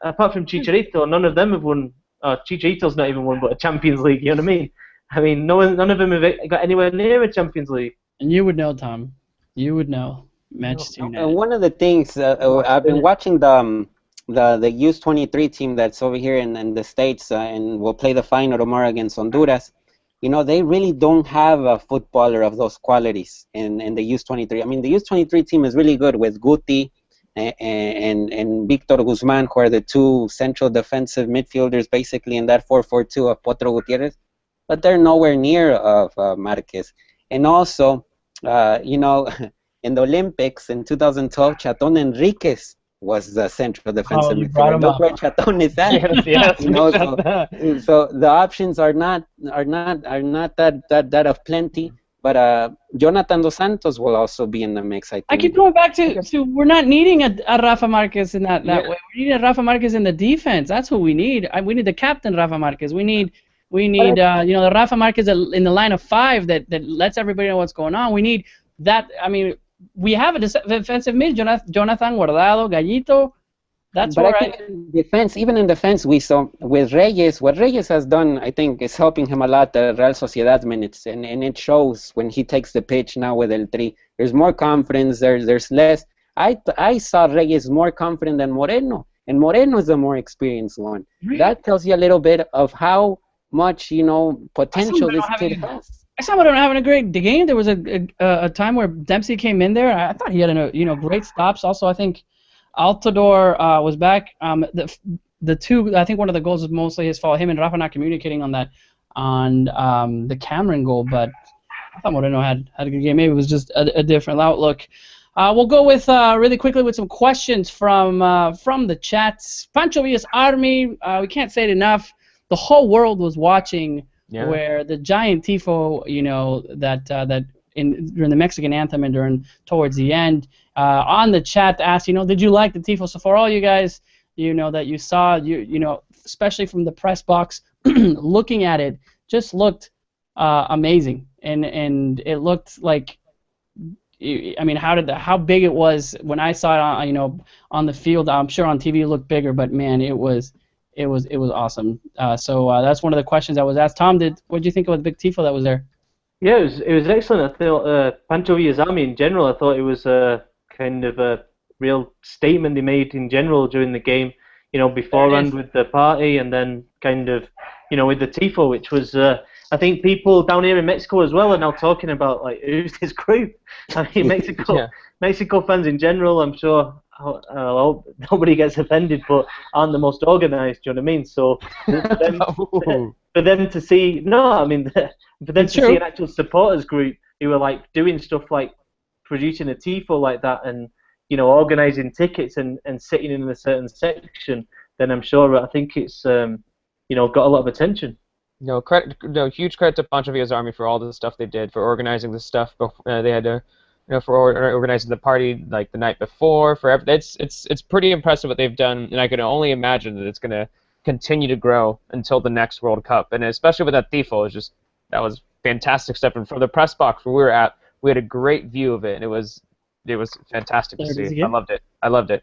apart from Chicharito, none of them have won. Chicharito's not even won, but a Champions League. You know what I mean? I mean, none of them have got anywhere near a Champions League. And you would know, Tom. You would know. Manchester United. One of the things I've been watching the U23 team that's over here in the States and will play the final tomorrow against Honduras. They really don't have a footballer of those qualities in the U23. I mean, the U23 team is really good with Guti and Victor Guzman, who are the two central defensive midfielders basically in that 4-4-2 of Potro Gutierrez. But they're nowhere near of Marquez. And also, in the Olympics in 2012, Chaton Enriquez was the central defensive midfielder. Look where Chaton is at. So the options are not that of plenty. But Jonathan Dos Santos will also be in the mix, I think. I keep going back to we're not needing a Rafa Marquez in that way. We need a Rafa Marquez in the defense. That's what we need. We need the captain Rafa Marquez. We need the Rafa Marquez in the line of 5 that lets everybody know what's going on. We need that. I mean, we have a defensive mid, Jonathan Guardado, Gallito, That's But I where think even in defense, we saw with Reyes, what Reyes has done, I think, is helping him a lot, the Real Sociedad minutes, and it shows when he takes the pitch now with El Tri. There's more confidence, there's less. I saw Reyes more confident than Moreno, and Moreno is the more experienced one. Really? That tells you a little bit of how much, potential this kid has. I saw Moreno having a great game. There was a time where Dempsey came in there. I thought he had great stops. Also, I think Altidore was back. The two, I think one of the goals was mostly his fault. Him and Rafa not communicating on the Cameron goal, but I thought Moreno had a good game. Maybe it was just a different outlook. We'll go with really quickly with some questions from the chats. Pancho Villa's Army. We can't say it enough. The whole world was watching where the giant tifo, that during the Mexican anthem and towards the end, on the chat asked, did you like the tifo? So for all you guys, that you saw, especially from the press box, looking at it, just looked amazing, and it looked like, I mean, how big it was when I saw it, on the field. I'm sure on TV it looked bigger, but man, it was awesome. So that's one of the questions that was asked. Tom, what did you think of the big tifo that was there? Yeah, it was excellent. I thought Pancho Villa's Army in general, I thought it was kind of a real statement they made in general during the game. Beforehand with the party, and then kind of, with the tifo, which was, I think people down here in Mexico as well are now talking about, like, who's this group? I mean, Mexico fans in general, I'm sure, nobody gets offended, but aren't the most organized. Do you know what I mean? So for them to see, see an actual supporters group who were like doing stuff like producing a tifo like that, and organizing tickets and sitting in a certain section, then I'm sure, I think it's got a lot of attention. Huge credit to Pancho Villa's Army for all the stuff they did, for organizing the stuff. They had to, for organizing the party like the night before. It's pretty impressive what they've done, and I can only imagine that it's going to continue to grow until the next World Cup. And especially with that tifo, that was fantastic stuff. And from the press box where we were at, we had a great view of it, and it was fantastic to see. I loved it.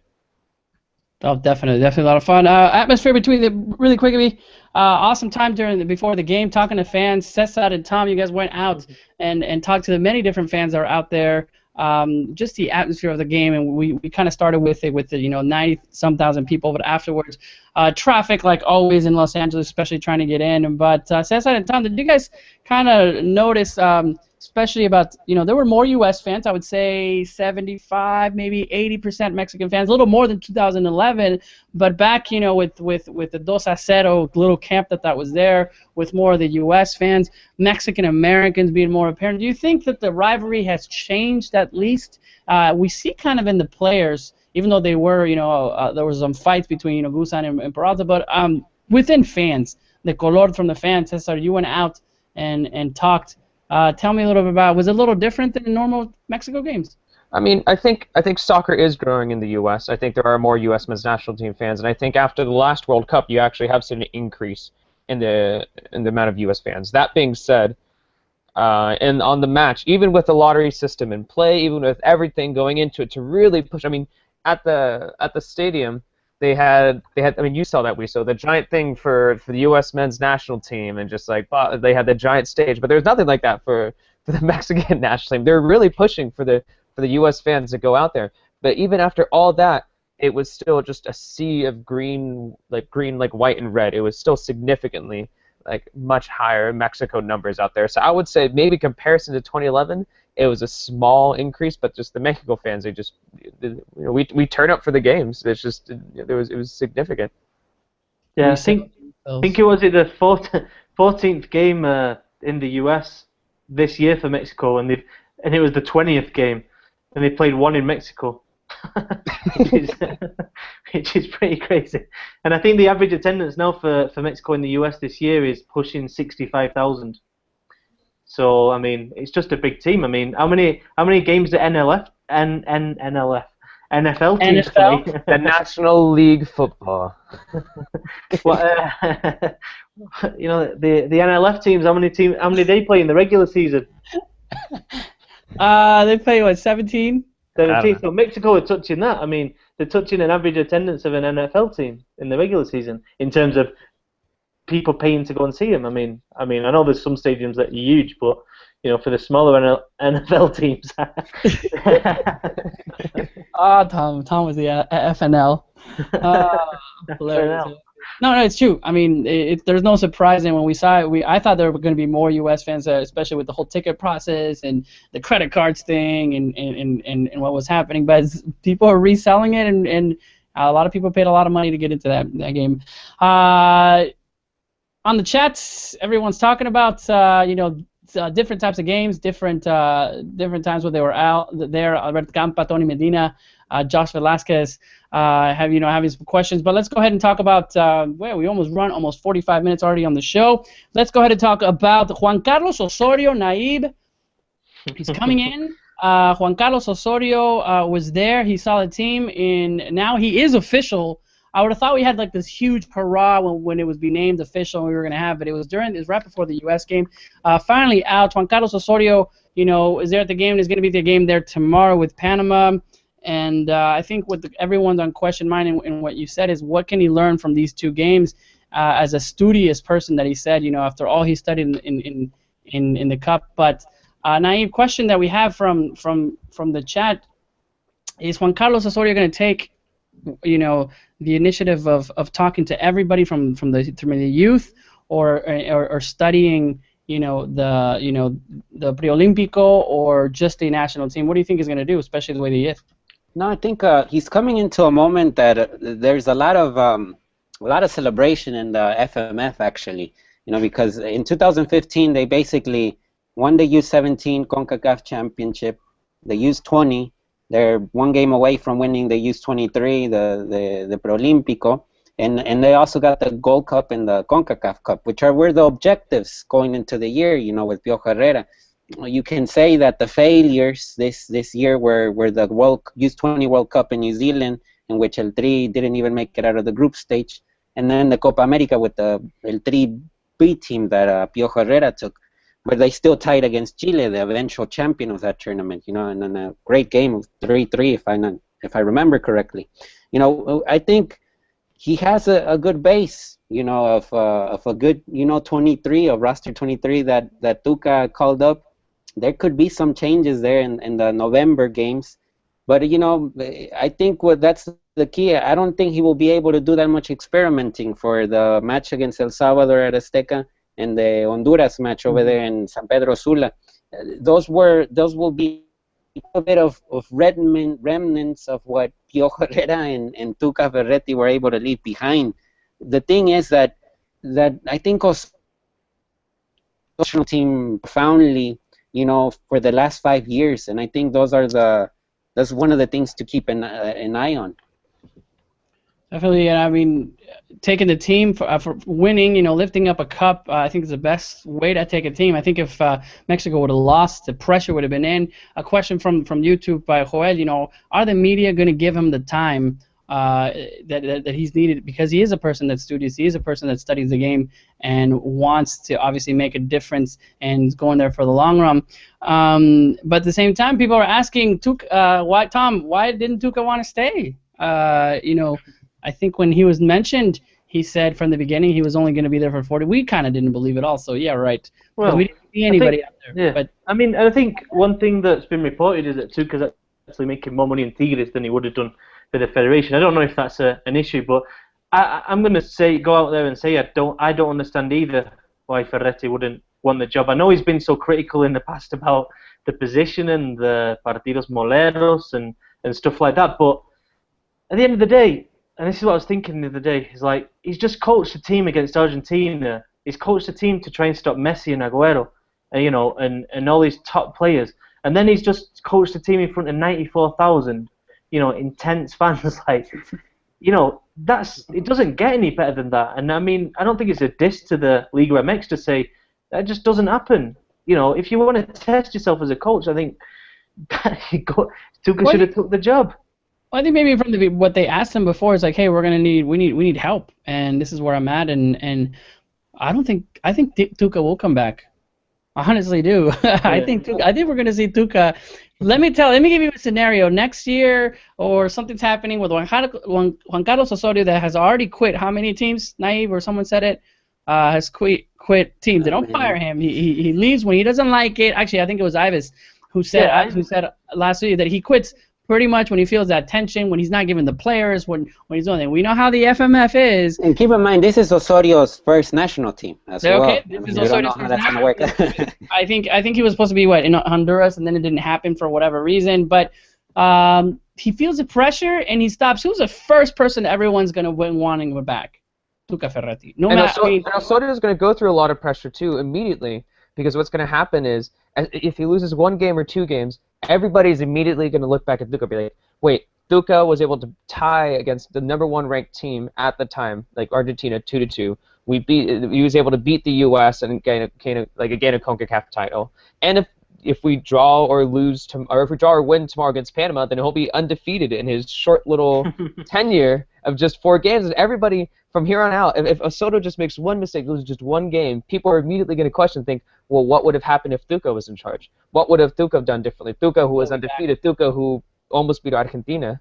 Oh, definitely a lot of fun. Atmosphere really quickly. Awesome time before the game, talking to fans. Cesar and Tom, you guys went out and talked to the many different fans that are out there. Just the atmosphere of the game, and we kind of started with the 90-some thousand people, but afterwards, traffic like always in Los Angeles, especially trying to get in. But Cesar and Tom, did you guys kind of notice? Especially about, there were more U.S. fans, I would say 75, maybe 80% Mexican fans, a little more than 2011, but back, with the 2-0 little camp that was there, with more of the U.S. fans, Mexican Americans being more apparent. Do you think that the rivalry has changed at least? We see kind of in the players, even though they were, there was some fights between, Guzan and Peralta, but within fans, the color from the fans. Cesar, you went out and talked. Tell me a little bit about, was it a little different than normal Mexico games? I mean, I think soccer is growing in the U.S. I think there are more U.S. men's national team fans, and I think after the last World Cup, you actually have seen an increase in the amount of U.S. fans. That being said, and on the match, even with the lottery system in play, even with everything going into it to really push, I mean, at the stadium, they had. I mean, you saw that, Wiso, the giant thing for the U.S. men's national team, and just like they had the giant stage. But there's nothing like that for the Mexican national team. They're really pushing for the U.S. fans to go out there. But even after all that, it was still just a sea of green, like white and red. It was still significantly much higher Mexico numbers out there. So I would say maybe comparison to 2011. It was a small increase, but just the Mexico fans, we turn up for the games. It's just it was significant. Yeah, I think it was the 14th game in the US this year for Mexico, and it was the 20th game, and they played one in Mexico, which is pretty crazy. And I think the average attendance now for Mexico in the US this year is pushing 65,000. So I mean, it's just a big team. I mean, how many games do NFL teams play? The National League Football. Well, the NLF teams. How many they play in the regular season? They play 17. So Mexico are touching that. I mean, they're touching an average attendance of an NFL team in the regular season in terms of people paying to go and see them. I mean, I know there's some stadiums that are huge, but for the smaller NFL teams. Tom was the FNL. Hilarious. No, it's true. I mean, there's no surprise, and when we saw it, I thought there were going to be more U.S. fans, especially with the whole ticket process and the credit cards thing and what was happening. But people are reselling it, and a lot of people paid a lot of money to get into that game. On the chats, everyone's talking about different types of games, different times where they were out there. Albert Campa, Tony Medina, Josh Velasquez having some questions. But let's go ahead and talk about. We almost 45 minutes already on the show. Let's go ahead and talk about Juan Carlos Osorio Naib. He's coming in. Juan Carlos Osorio was there. He saw the team, and now he is official. I would have thought we had like this huge hurrah when it was be named official and we were going to have, but it was right before the U.S. game. Finally out, Juan Carlos Osorio, is there at the game and is going to be at the game there tomorrow with Panama. And I think what everyone's on question mind and what you said is what can he learn from these two games as a studious person that he said, after all he studied in the Cup. But naive question that we have from the chat is Juan Carlos Osorio going to take the initiative of talking to everybody from the youth or studying the Preolímpico or just the national team? What do you think he's going to do, especially the way he is? No, I think he's coming into a moment that there's a lot of celebration in the FMF actually, because in 2015 they basically won the U17 CONCACAF championship, the U20. They're one game away from winning the U23, the Preolímpico, and they also got the Gold Cup and the CONCACAF Cup, which were the objectives going into the year, with Piojo Herrera. You can say that the failures this year were the U20 World Cup in New Zealand, in which El Tri didn't even make it out of the group stage, and then the Copa America with the El Tri B team that Piojo Herrera took. But they still tied against Chile, the eventual champion of that tournament, and then a great game of 3-3, if I remember correctly. I think he has a good base, of a good, 23 of roster 23 that Tuca called up. There could be some changes there in the November games, but I think that's the key. I don't think he will be able to do that much experimenting for the match against El Salvador at Azteca and the Honduras match over there in San Pedro Sula. Those will be a bit of remnants of what Piojo Herrera and Tuca Ferretti were able to leave behind. The thing is that I think the national team profoundly, for the last 5 years, and I think that's one of the things to keep an eye on. Definitely, and I mean, taking the team for winning, lifting up a cup, I think is the best way to take a team. I think if Mexico would have lost, the pressure would have been in. A question from YouTube by Joel, are the media going to give him the time that he's needed? Because he is a person that's studious, he is a person that studies the game and wants to obviously make a difference and is going there for the long run. But at the same time, people are asking, why didn't Tuca want to stay? I think when he was mentioned, he said from the beginning he was only going to be there for 40. We kind of didn't believe it also. Yeah, right. Well, we didn't see anybody out there. Yeah. But I think one thing that's been reported is that Tuca's actually making more money in Tigres than he would have done for the Federation. I don't know if that's an issue, but I'm going to go out there and say I don't understand either why Ferretti wouldn't want the job. I know he's been so critical in the past about the position and the partidos moleros and stuff like that, but at the end of the day, and this is what I was thinking the other day, is like he's just coached a team against Argentina. He's coached a team to try and stop Messi and Aguero, and all these top players. And then he's just coached a team in front of 94,000, intense fans. Like, it doesn't get any better than that. And I mean, I don't think it's a diss to the Liga MX to say that just doesn't happen. If you want to test yourself as a coach, I think Tuca should have took the job. Well, I think maybe from what they asked him before is like, hey, we need help, and this is where I'm at, and I think Tuca will come back. I honestly do. I think we're going to see Tuca. Let me give you a scenario. Next year, or something's happening with Juan Carlos Osorio that has already quit. How many teams? Naive or someone said it. Has quit teams. They don't fire him. He leaves when he doesn't like it. Actually, I think it was Ives who said last week that he quits pretty much when he feels that tension, when he's not giving the players, when he's doing it. We know how the FMF is. And keep in mind, this is Osorio's first national team as well. Okay, this is Osorio's first national team. I think he was supposed to be in Honduras, and then it didn't happen for whatever reason. But he feels the pressure, and he stops. Who's the first person everyone's going to win wanting him back? Tuca Ferretti. Osorio is going to go through a lot of pressure too immediately, because what's going to happen is if he loses one game or two games, everybody's immediately going to look back at Tuca and be like, wait, Tuca was able to tie against the #1 ranked team at the time, like Argentina, 2-2. He was able to beat the U.S. and gain a CONCACAF title. And if we draw or lose or if we draw or win tomorrow against Panama, then he'll be undefeated in his short little tenure of just 4 games. And everybody from here on out, if Osorio just makes one mistake, loses just one game, people are immediately going to think, well, what would have happened if Tuca was in charge? What would have Tuca done differently? Tuca, who was undefeated, Tuca, who almost beat Argentina.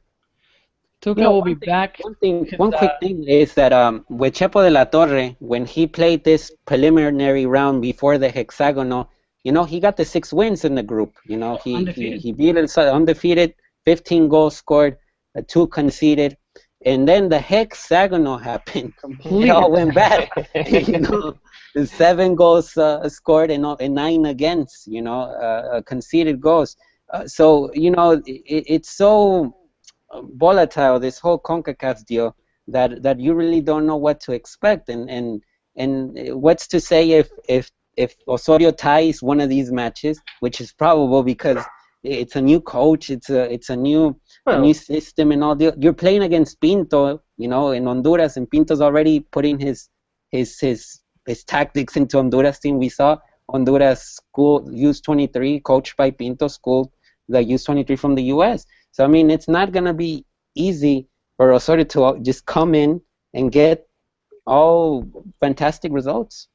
Tuca will be back. One quick thing is that with Chepo de la Torre, when he played this preliminary round before the hexagonal, he got the 6 wins in the group. He beat it undefeated, 15 goals scored, 2 conceded. And then the hexagonal happened. It all went bad. The 7 goals scored and 9 against. Conceded goals. So it's so volatile, this whole CONCACAF deal, that you really don't know what to expect. And what's to say if Osorio ties one of these matches, which is probable because it's a new coach, it's a new system and all. You're playing against Pinto, in Honduras, and Pinto's already putting his tactics into Honduras team. We saw Honduras school U23, coached by Pinto, schooled the U23 from the U.S. So it's not gonna be easy for Osorio to just come in and get all fantastic results.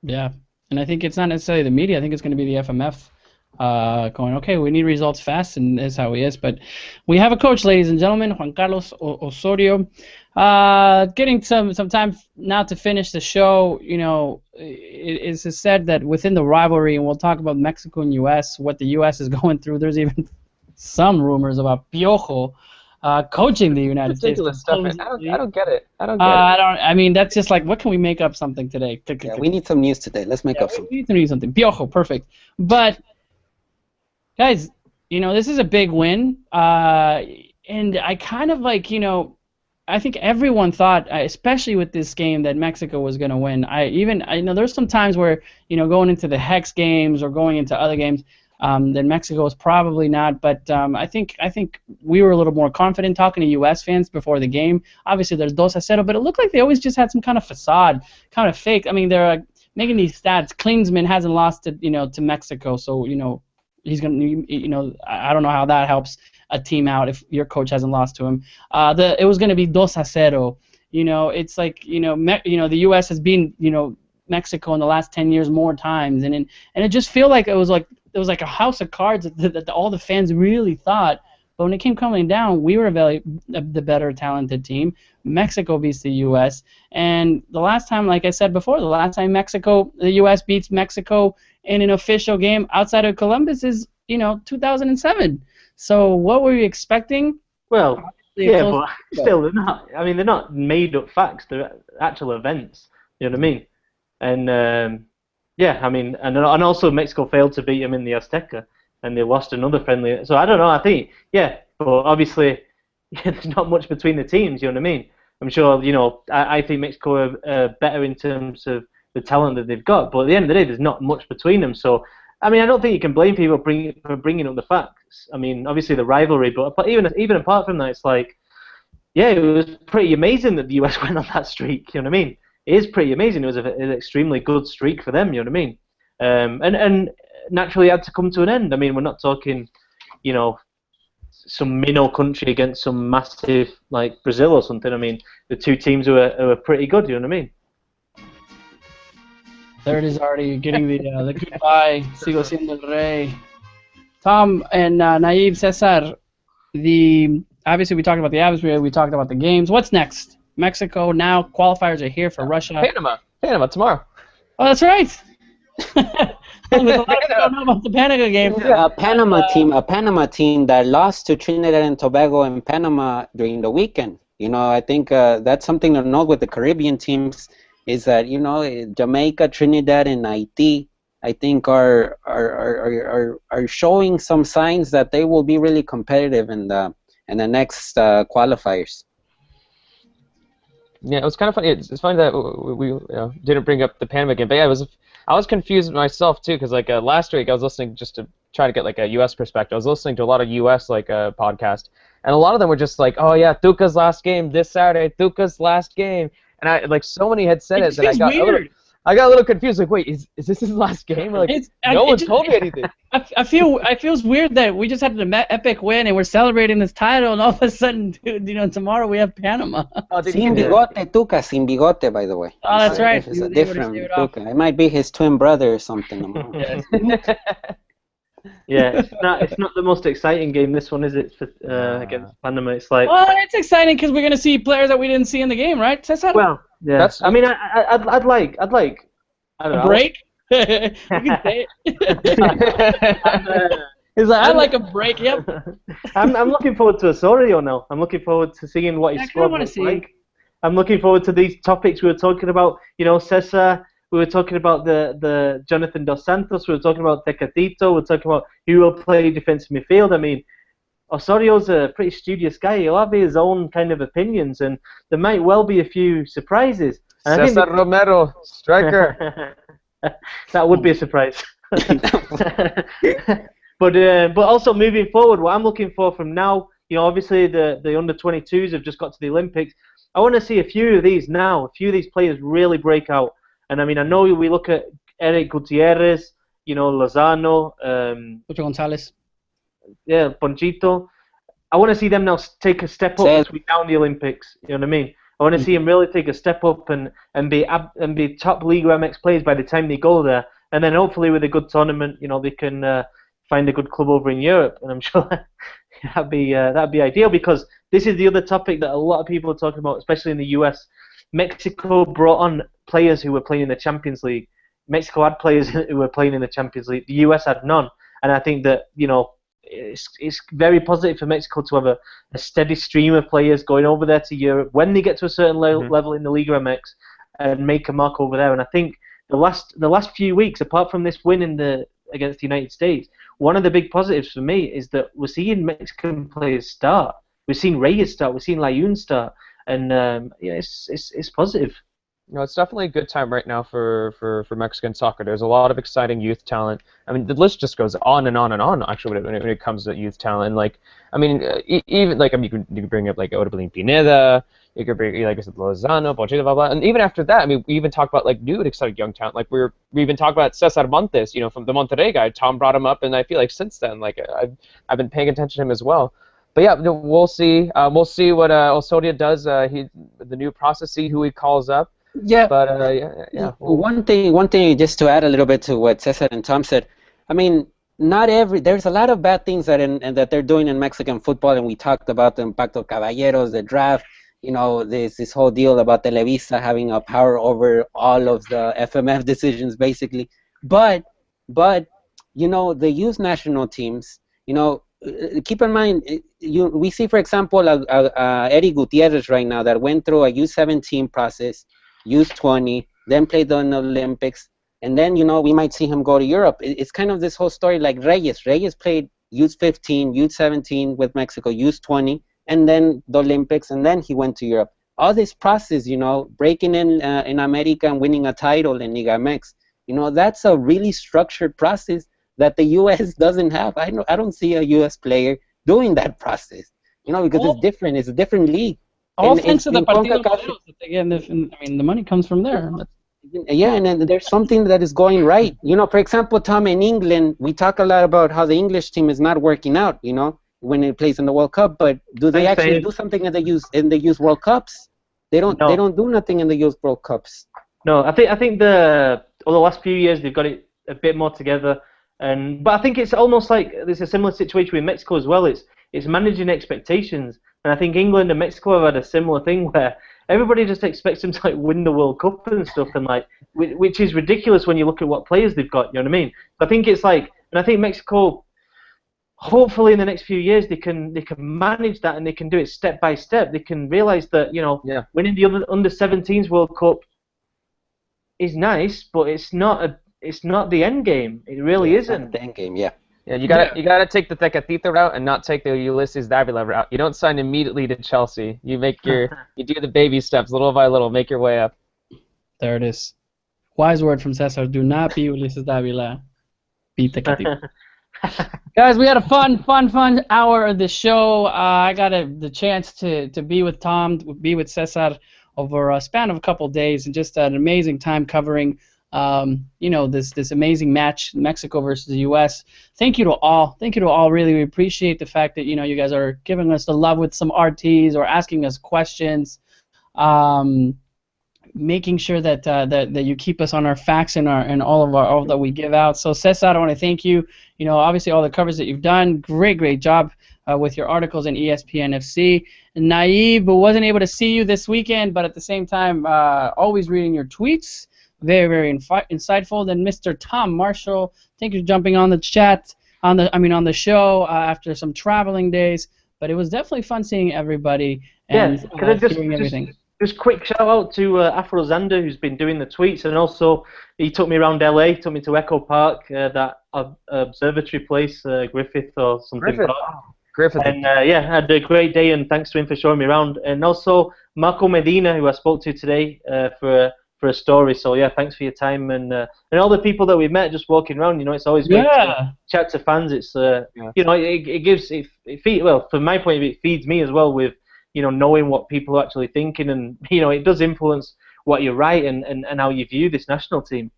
Yeah, and I think it's not necessarily the media. I think it's going to be the FMF. Going, okay, we need results fast, and that's how he is. But we have a coach, ladies and gentlemen, Juan Carlos Osorio. Getting some time now to finish the show. It is said that within the rivalry, and we'll talk about Mexico and U.S., what the U.S. is going through. There's even some rumors about Piojo coaching the United States. Stuff. I don't get it. I mean, that's just like, what can we make up something today? Yeah, we need some news today. Let's make up something. We need something. Piojo, perfect. But guys, this is a big win, and I kind of I think everyone thought, especially with this game, that Mexico was going to win. I know there's some times where, going into the Hex games or going into other games, that Mexico was probably not. But I think we were a little more confident talking to U.S. fans before the game. Obviously, there's 2-0, but it looked like they always just had some kind of facade, kind of fake. I mean, they're making these stats. Klinsmann hasn't lost to Mexico, so he's going to, I don't know how that helps a team out if your coach hasn't lost to him. It was going to be 2-0. It's like, the U.S. has been, Mexico in the last 10 years more times, and it just feel like it was like a house of cards that all the fans really thought. But when it came coming down, we were the better talented team. Mexico beats the U.S. And the last time, like I said before, the U.S. beats Mexico in an official game outside of Columbus is, 2007. So what were you expecting? Well, yeah, but still, they're not. I mean, they're not made up facts. They're actual events. You know what I mean? And yeah, I mean, and also Mexico failed to beat them in the Azteca, and they lost another friendly. So I don't know. I think, yeah, but obviously, there's not much between the teams. You know what I mean? I'm sure. I think Mexico are better in terms of the talent that they've got, but at the end of the day, there's not much between them. So, I mean, I don't think you can blame people for bringing up the facts. I mean, obviously the rivalry, but even apart from that, it's like, yeah, it was pretty amazing that the US went on that streak. You know what I mean? It is pretty amazing. It was an extremely good streak for them. You know what I mean? And naturally, it had to come to an end. I mean, we're not talking, some minnow country against some massive like Brazil or something. I mean, the two teams were pretty good. You know what I mean? Third is already getting the goodbye. Sigo siendo el rey. Tom and Naive, Cesar, obviously we talked about the atmosphere, we talked about the games. What's next? Mexico now, qualifiers are here for Russia. Panama tomorrow. Oh, that's right. There's a lot of people don't know about the Panama game. A Panama team that lost to Trinidad and Tobago in Panama during the weekend. I think that's something to note with the Caribbean teams is that Jamaica, Trinidad, and Haiti, I think are showing some signs that they will be really competitive in the next qualifiers. Yeah, it was kind of funny. It's funny that we didn't bring up the Panama game, but yeah, I was confused myself too because last week I was listening just to try to get a U.S. perspective. I was listening to a lot of U.S. podcast, and a lot of them were just like, oh yeah, Tuca's last game this Saturday, Tuca's last game, and so many had said it that I got a little confused. Like, wait, is this his last game? No one told me anything. I feels weird that we just had an epic win and we're celebrating this title, and all of a sudden, dude, tomorrow we have Panama. Sin bigote, Tuca, sin bigote, by the way. Oh, that's right. It's a different Tuca. It might be his twin brother or something. Yeah, it's not the most exciting game. This one is it against Panama? It's like. Well, it's exciting because we're gonna see players that we didn't see in the game, right, Cesar? Well, yeah. I mean, I'd like. I don't know. A break? You can say it. He's like, I like a break. Yep. I'm looking forward to Osorio now. I'm looking forward to seeing what his squad looks like. I'm looking forward to these topics we were talking about. Cesar. We were talking about the Jonathan Dos Santos. We were talking about Tecatito. We were talking about who will play defensive midfield. I mean, Osorio's a pretty studious guy. He'll have his own kind of opinions, and there might well be a few surprises. And Cesar Romero, striker. That would be a surprise. But also moving forward, what I'm looking for from now, obviously the under-22s have just got to the Olympics. I want to see a few of these now. A few of these players really break out. And I mean, I know we look at Eric Gutierrez, Lozano, Pocho Gonzalez. Yeah, Ponchito. I want to see them now take a step up as we down the Olympics. You know what I mean? I want to see them really take a step up and be top Liga MX players by the time they go there. And then hopefully with a good tournament, they can find a good club over in Europe. And I'm sure that'd be ideal, because this is the other topic that a lot of people are talking about, especially in the US. Mexico brought on players who were playing in the Champions League. Mexico had players who were playing in the Champions League. The US had none. And I think that, it's very positive for Mexico to have a steady stream of players going over there to Europe when they get to a certain level in the Liga MX and make a mark over there. And I think the last few weeks, apart from this win against the United States, one of the big positives for me is that we're seeing Mexican players start. We've seen Reyes start. We've seen Layun start. And it's positive. It's definitely a good time right now for Mexican soccer. There's a lot of exciting youth talent. I mean, the list just goes on and on and on. Actually, when it comes to youth talent, even you can bring up Orbelín Pineda. You could bring I said Lozano, Ponchito, blah blah. And even after that, I mean, we even talk about new and exciting young talent. We even talk about Cesar Montes, from the Monterrey guy. Tom brought him up, and I feel like since then, I've been paying attention to him as well. But yeah, we'll see. We'll see what Osorio does. The new process, see who he calls up. Yeah. But yeah. One thing, just to add a little bit to what Cesar and Tom said. I mean, there's a lot of bad things that they're doing in Mexican football, and we talked about the Impacto Caballeros, the draft. This whole deal about Televisa having a power over all of the FMF decisions, basically. But the youth national teams, keep in mind, we see, for example, Eric Gutierrez right now that went through a U17 process, U20, then played in the Olympics, and then, we might see him go to Europe. It's kind of this whole story like Reyes. Reyes played U15, U17 with Mexico, U20, and then the Olympics, and then he went to Europe. All this process, breaking in America and winning a title in Liga MX, that's a really structured process that the U.S. doesn't have. I don't see a U.S. player doing that process, because it's different. It's a different league. All thanks to the partidos. Again, the money comes from there. Yeah, and then there's something that is going right. For example, Tom, in England, we talk a lot about how the English team is not working out, when it plays in the World Cup. But do they actually do something in the youth World Cups? They don't. No. They don't do nothing in the youth World Cups. No, I think the over the last few years they've got it a bit more together. But I think it's almost like there's a similar situation with Mexico as well. It's managing expectations, and I think England and Mexico have had a similar thing where everybody just expects them to like win the World Cup and stuff, and like which is ridiculous when you look at what players they've got. You know what I mean? I think it's like, and I think Mexico, hopefully in the next few years they can manage that, and they can do it step by step. They can realize that winning the under-17s World Cup is nice, but it's not the end game. It really isn't the end game. Yeah. Yeah, you gotta take the Tecatito route and not take the Ulises Davila route. You don't sign immediately to Chelsea. You you do the baby steps, little by little, make your way up. There it is. Wise word from Cesar. Do not be Ulises Davila. Be Tecatito. Guys, we had a fun hour of the show. I got the chance to be with Tom, be with Cesar over a span of a couple days, and just an amazing time covering this amazing match, Mexico versus the U.S. Thank you to all. Really, we appreciate the fact that you guys are giving us the love with some RTs or asking us questions, making sure that you keep us on our facts and all that we give out. So Cesar, I want to thank you. Obviously all the covers that you've done, great job with your articles in ESPN FC. Naib wasn't able to see you this weekend, but at the same time, always reading your tweets. Very insightful. Then Mr. Tom Marshall, thank you for jumping on the chat, on the show after some traveling days. But it was definitely fun seeing everybody and hearing everything. Just quick shout out to Afro Zander, who's been doing the tweets, and also he took me around LA, took me to Echo Park, that observatory place, Griffith or something. Griffith. And I had a great day, and thanks to him for showing me around. And also Marco Medina, who I spoke to today for a story. So thanks for your time, and all the people that we've met just walking around. It's always great to chat to fans. It's it gives from my point of view, it feeds me as well with knowing what people are actually thinking, and it does influence what you write and how you view this national team.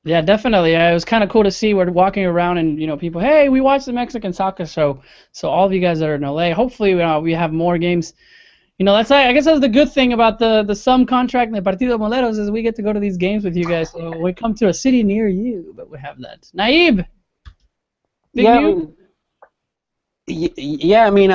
Yeah, definitely. It was kind of cool to see. We're walking around and people, hey, we watched the Mexican soccer show. So all of you guys that are in LA, hopefully we have more games. I guess that's the good thing about the sum contract and the Partido Moleros is we get to go to these games with you guys. So we come to a city near you, but we have that. Naib, I mean,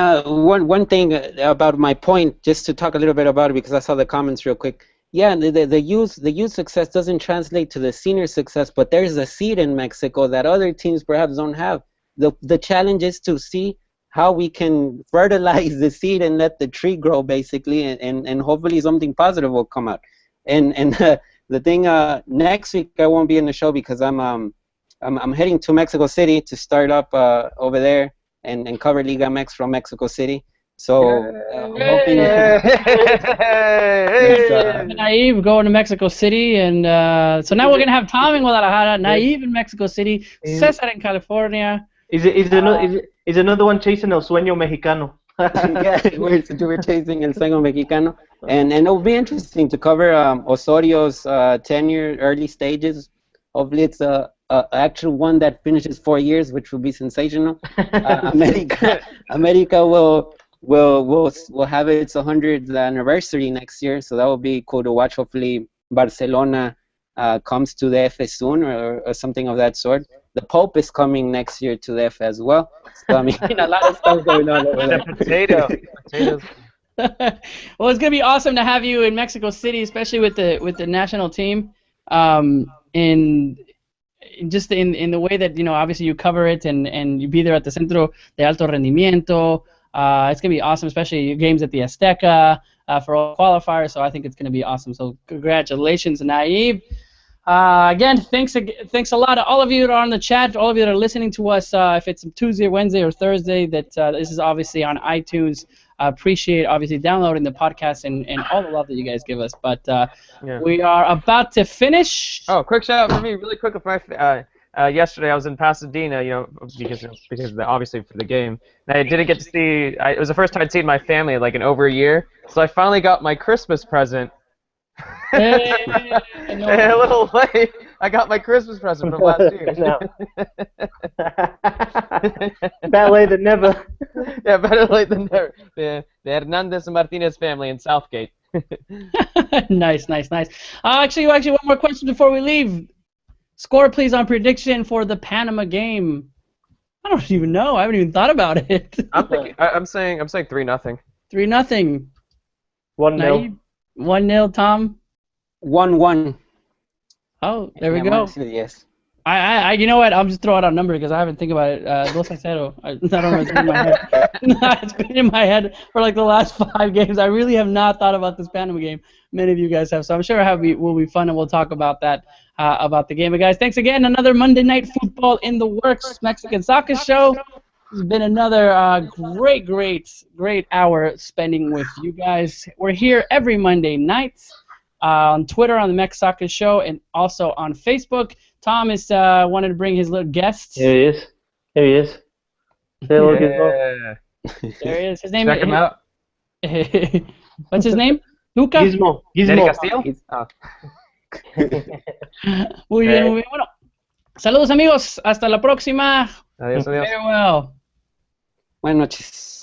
one thing about my point, just to talk a little bit about it because I saw the comments real quick. Yeah, the youth success doesn't translate to the senior success, but there's a seed in Mexico that other teams perhaps don't have. The challenge is to see how we can fertilize the seed and let the tree grow, basically, and hopefully something positive will come out. And the thing next week I won't be in the show because I'm heading to Mexico City to start up over there and cover Liga MX from Mexico City. So I'm hoping. Naive going to Mexico City, and so now we're gonna have Tom in Guadalajara, Naive in Mexico City, Cesar in California. Is another one chasing El Sueño Mexicano? We're chasing El Sueño Mexicano, and it'll be interesting to cover Osorio's tenure, early stages. Hopefully, it's a actual one that finishes 4 years, which will be sensational. America will have its 100th anniversary next year, so that will be cool to watch. Hopefully, Barcelona comes to the F soon, or something of that sort. The Pope is coming next year to the F as well. So, I mean, a lot of stuff going on over there. Potatoes. Well, it's gonna be awesome to have you in Mexico City, especially with the national team. In the way that obviously you cover it and you be there at the Centro de Alto Rendimiento. It's gonna be awesome, especially games at the Azteca for all qualifiers. So I think it's gonna be awesome. So congratulations, Naib. Again, thanks a lot to all of you that are on the chat, all of you that are listening to us. If it's Tuesday, Wednesday, or Thursday, that this is obviously on iTunes. Appreciate obviously downloading the podcast and all the love that you guys give us. But we are about to finish. Oh, quick shout out for me, really quick. Yesterday I was in Pasadena, because obviously for the game. And I didn't get to see. It was the first time I'd seen my family in over a year. So I finally got my Christmas present. Hey, a little late. I got my Christmas present from last year. Better late than never. Yeah, better late than never. The Hernandez and Martinez family in Southgate. Nice, nice, nice. Actually, one more question before we leave. Score, please, on prediction for the Panama game. I don't even know. I haven't even thought about it. I'm saying 3-0. 3-0. 1-0. 1-0, Tom. 1-1. Oh, there we Yeah, go. Yes. You know what? I'll just throw out a number because I haven't think about it. 2-0. I don't know. It's been in my head. It's been in my head for like the last 5 games. I really have not thought about this Panama game. Many of you guys have, so I'm sure it will be fun, and we'll talk about that about the game. But guys, thanks again. Another Monday Night Football in the Works Mexican Soccer Show. It's been another great hour spending with you guys. We're here every Monday night on Twitter on the Mex Soccer Show and also on Facebook. Tom is wanted to bring his little guest. Here he is. Say hello, Gizmo. There he is. His name. Check him out. What's his name? Luca. Gizmo. Neri Castillo? Muy bien, muy bien. Bueno, saludos amigos. Hasta la próxima. Adiós, adiós. Farewell. Buenas noches.